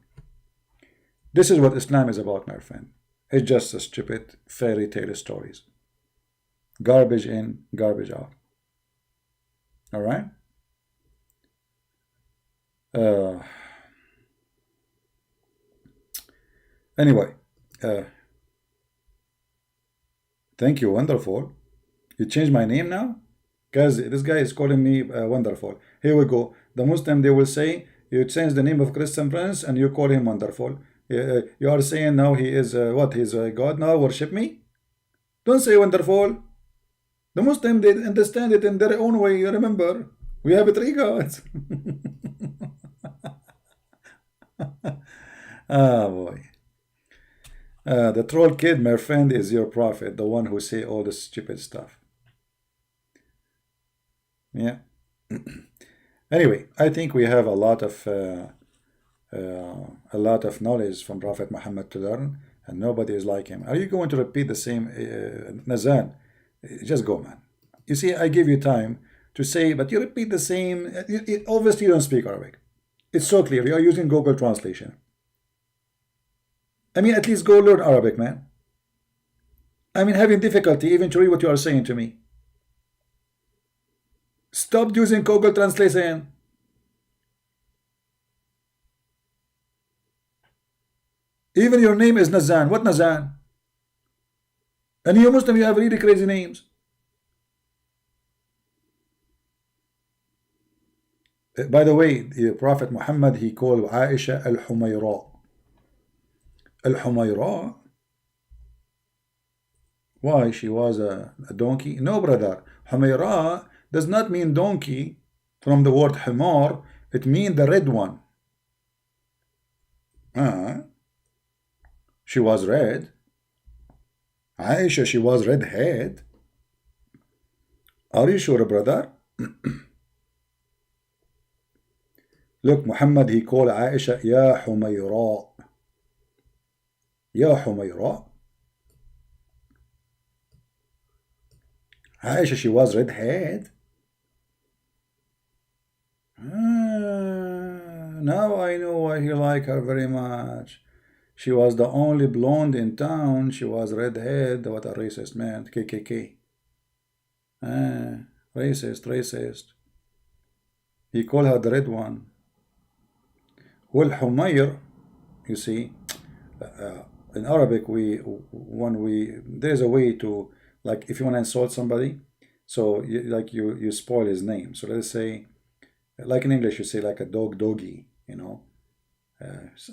Speaker 3: This is what Islam is about, my friend. It's just a stupid fairy tale stories. Garbage in, garbage out. All right? Anyway. Thank you, wonderful. You changed my name now? Guys, this guy is calling me wonderful. Here we go. The Muslim, they will say, you change the name of Christian Prince and you call him wonderful. You are saying now he is what? He's a God now? Worship me? Don't say wonderful. The Muslim, they understand it in their own way. You remember, we have 3 gods. Ah, boy. The troll kid, my friend, is your prophet, the one who say all the stupid stuff. Yeah. Anyway, I think we have a lot of knowledge from Prophet Muhammad to learn, and nobody is like him. Are you going to repeat the same, Nazan? Just go, man. You see, I give you time to say, but you repeat the same. Obviously, you don't speak Arabic. It's so clear. You are using Google Translation. I mean, at least go learn Arabic, man. I mean, having difficulty even to read what you are saying to me. Stop using Google Translation. Even your name is Nazan. What Nazan? And you Muslim, you have really crazy names. By the way, the Prophet Muhammad, he called Aisha Al-Humayra. Al-Humayra? Why? She was a donkey? No, brother. Humayra does not mean donkey from the word Himar. It means the red one. She was red. Aisha, she was red-haired. Are you sure, brother? Look, Muhammad, he called Aisha Ya Humayra. Ya Humayra. Aisha, she was red-haired. Now I know why he liked her very much. She was the only blonde in town. She was red-haired. What a racist, man. KKK. Racist. He called her the red one. Well, Humayr, you see, in Arabic, there's a way to, like, if you want to insult somebody, so you spoil his name. So let's say, like in English, you say like a dog, doggy, you know.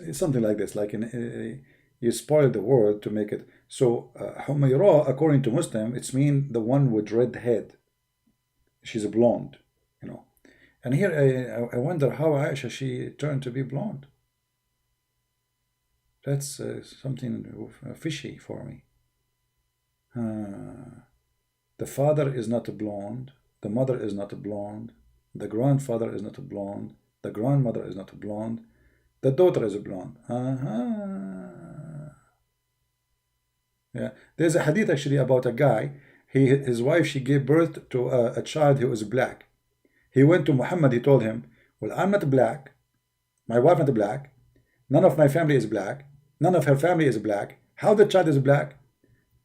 Speaker 3: It's something like this, like you spoil the word to make it. So Humayra, according to Muslim, it's mean the one with red head. She's a blonde, you know. And here I wonder how Aisha, she turned to be blonde. That's something fishy for me. The father is not a blonde. The mother is not a blonde. The grandfather is not a blonde. The grandmother is not a blonde. The daughter is a blonde. Yeah, there's a hadith actually about a guy. His wife, she gave birth to a child who was black. He went to Muhammad. He told him, "Well, I'm not black. My wife not black. None of my family is black. None of her family is black. How the child is black?"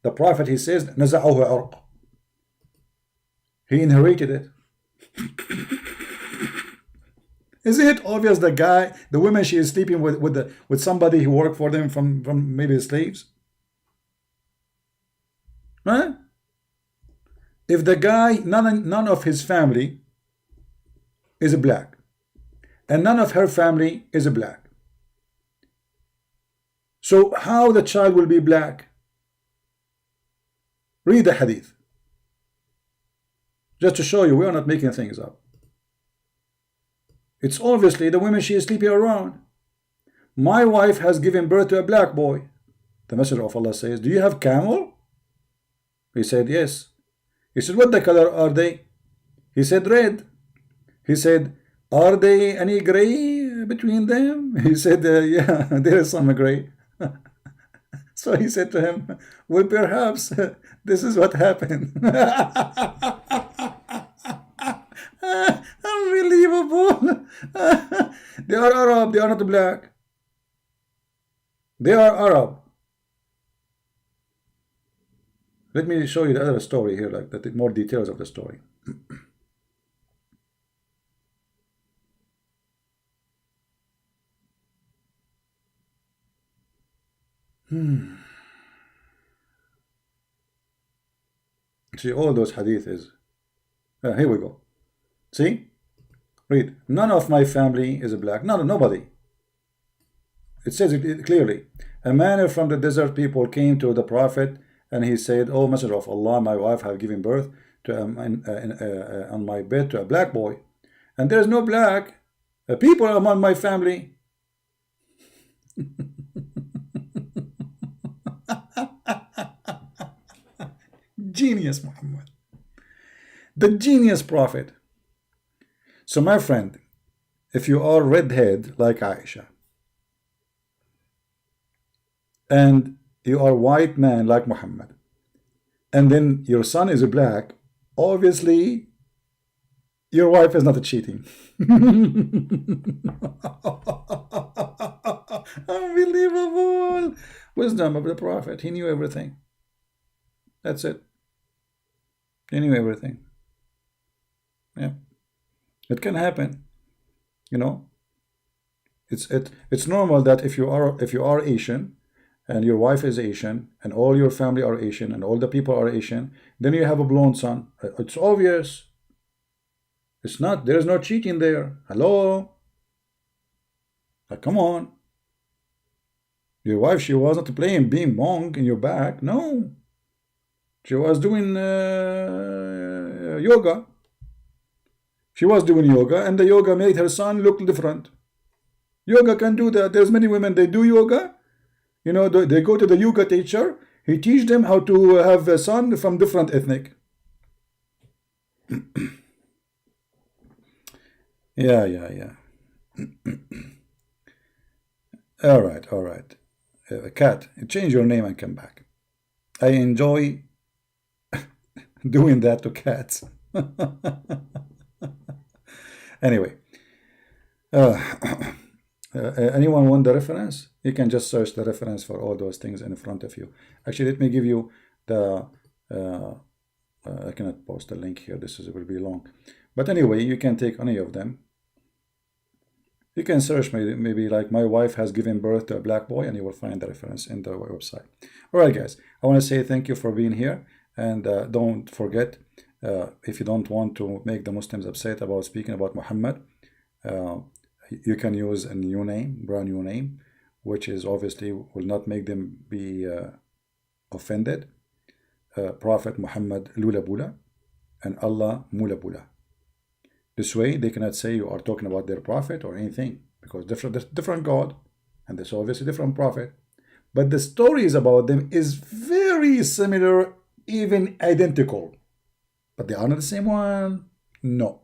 Speaker 3: The Prophet, he says, "Naza'uhu urq." He inherited it. Isn't it obvious the woman she is sleeping with somebody who worked for them from maybe slaves? Huh? If the guy, none of his family is black, and none of her family is black, so how the child will be black? Read the hadith. Just to show you, we are not making things up. It's obviously the women she is sleeping around. My wife has given birth to a black boy. The Messenger of Allah says, "Do you have camel?" He said, "Yes." He said, "What the color are they?" He said, "Red." He said, "Are they any gray between them?" He said, "Yeah, there is some gray." So he said to him, "Well, perhaps this is what happened." Unbelievable. They are Arab, they are not black. They are Arab. Let me show you the other story here, like the more details of the story. See, all those hadith is here we go. See, read. None of my family is black. Nobody. It says it clearly. A man from the desert people came to the Prophet, and he said, "Oh, Messenger of Allah, my wife have given birth to on my bed to a black boy, and there is no black people among my family." genius Muhammad, the genius prophet. So my friend, if you are redhead like Aisha, and you are white man like Muhammad, and then your son is black, obviously your wife is not cheating. Unbelievable. Wisdom of the prophet. He knew everything. That's it. He knew everything. Yeah. It can happen. You know. It's normal that if you are Asian and your wife is Asian and all your family are Asian and all the people are Asian, then you have a blonde son. It's obvious. It's not, there's no cheating there. Hello? Like, come on. Your wife, she wasn't playing being monk in your back. No. She was doing yoga. She was doing yoga, and the yoga made her son look different. Yoga can do that. There's many women, they do yoga. You know, they go to the yoga teacher. He teach them how to have a son from different ethnic. Yeah. All right. Cat, change your name and come back. I enjoy doing that to cats. Anyway, anyone want the reference? You can just search the reference for all those things in front of you. Actually, let me give you the I cannot post the link here. Will be long. But anyway, you can take any of them. You can search maybe like my wife has given birth to a black boy, and you will find the reference in the website. All right, guys. I want to say thank you for being here, and don't forget, if you don't want to make the Muslims upset about speaking about Muhammad, you can use a new name, brand new name, which is obviously will not make them be offended. Prophet Muhammad Lula Bula and Allah Mula Bula. This way they cannot say you are talking about their prophet or anything, because different God and there's obviously different prophet, but the stories about them is very similar, even identical, but they are not the same one. No.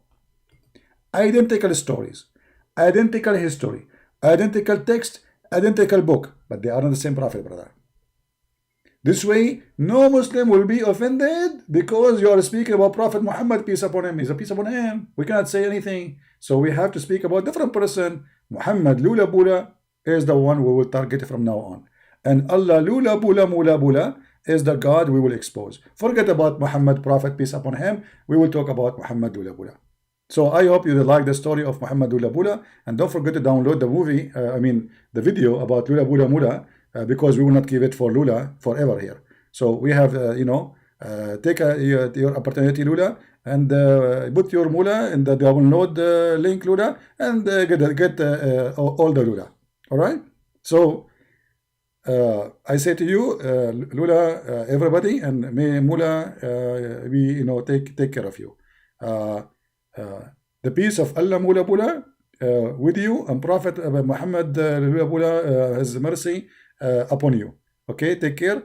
Speaker 3: Identical stories, identical history, identical text, identical book, but they are not the same prophet, brother. This way, no Muslim will be offended because you are speaking about Prophet Muhammad, peace upon him. He's a peace upon him. We cannot say anything. So we have to speak about different person. Muhammad Lula Bula is the one we will target from now on. And Allah Lula Bula Mula Bula is the God we will expose. Forget about Muhammad, Prophet, peace upon him. We will talk about Muhammad Lula Bula. So I hope you like the story of Muhammad Lula Bula. And don't forget to download the movie, the video about Lula Bula Mula. Because we will not give it for Lula forever here. So we have, take your opportunity, Lula, and put your Mula in the download link, Lula, and get all the Lula. All right? So I say to you, Lula, everybody, and may Mula we take care of you. The peace of Allah Mula Bula with you, and Prophet Muhammad Lula Bula, his mercy upon you. Okay, take care.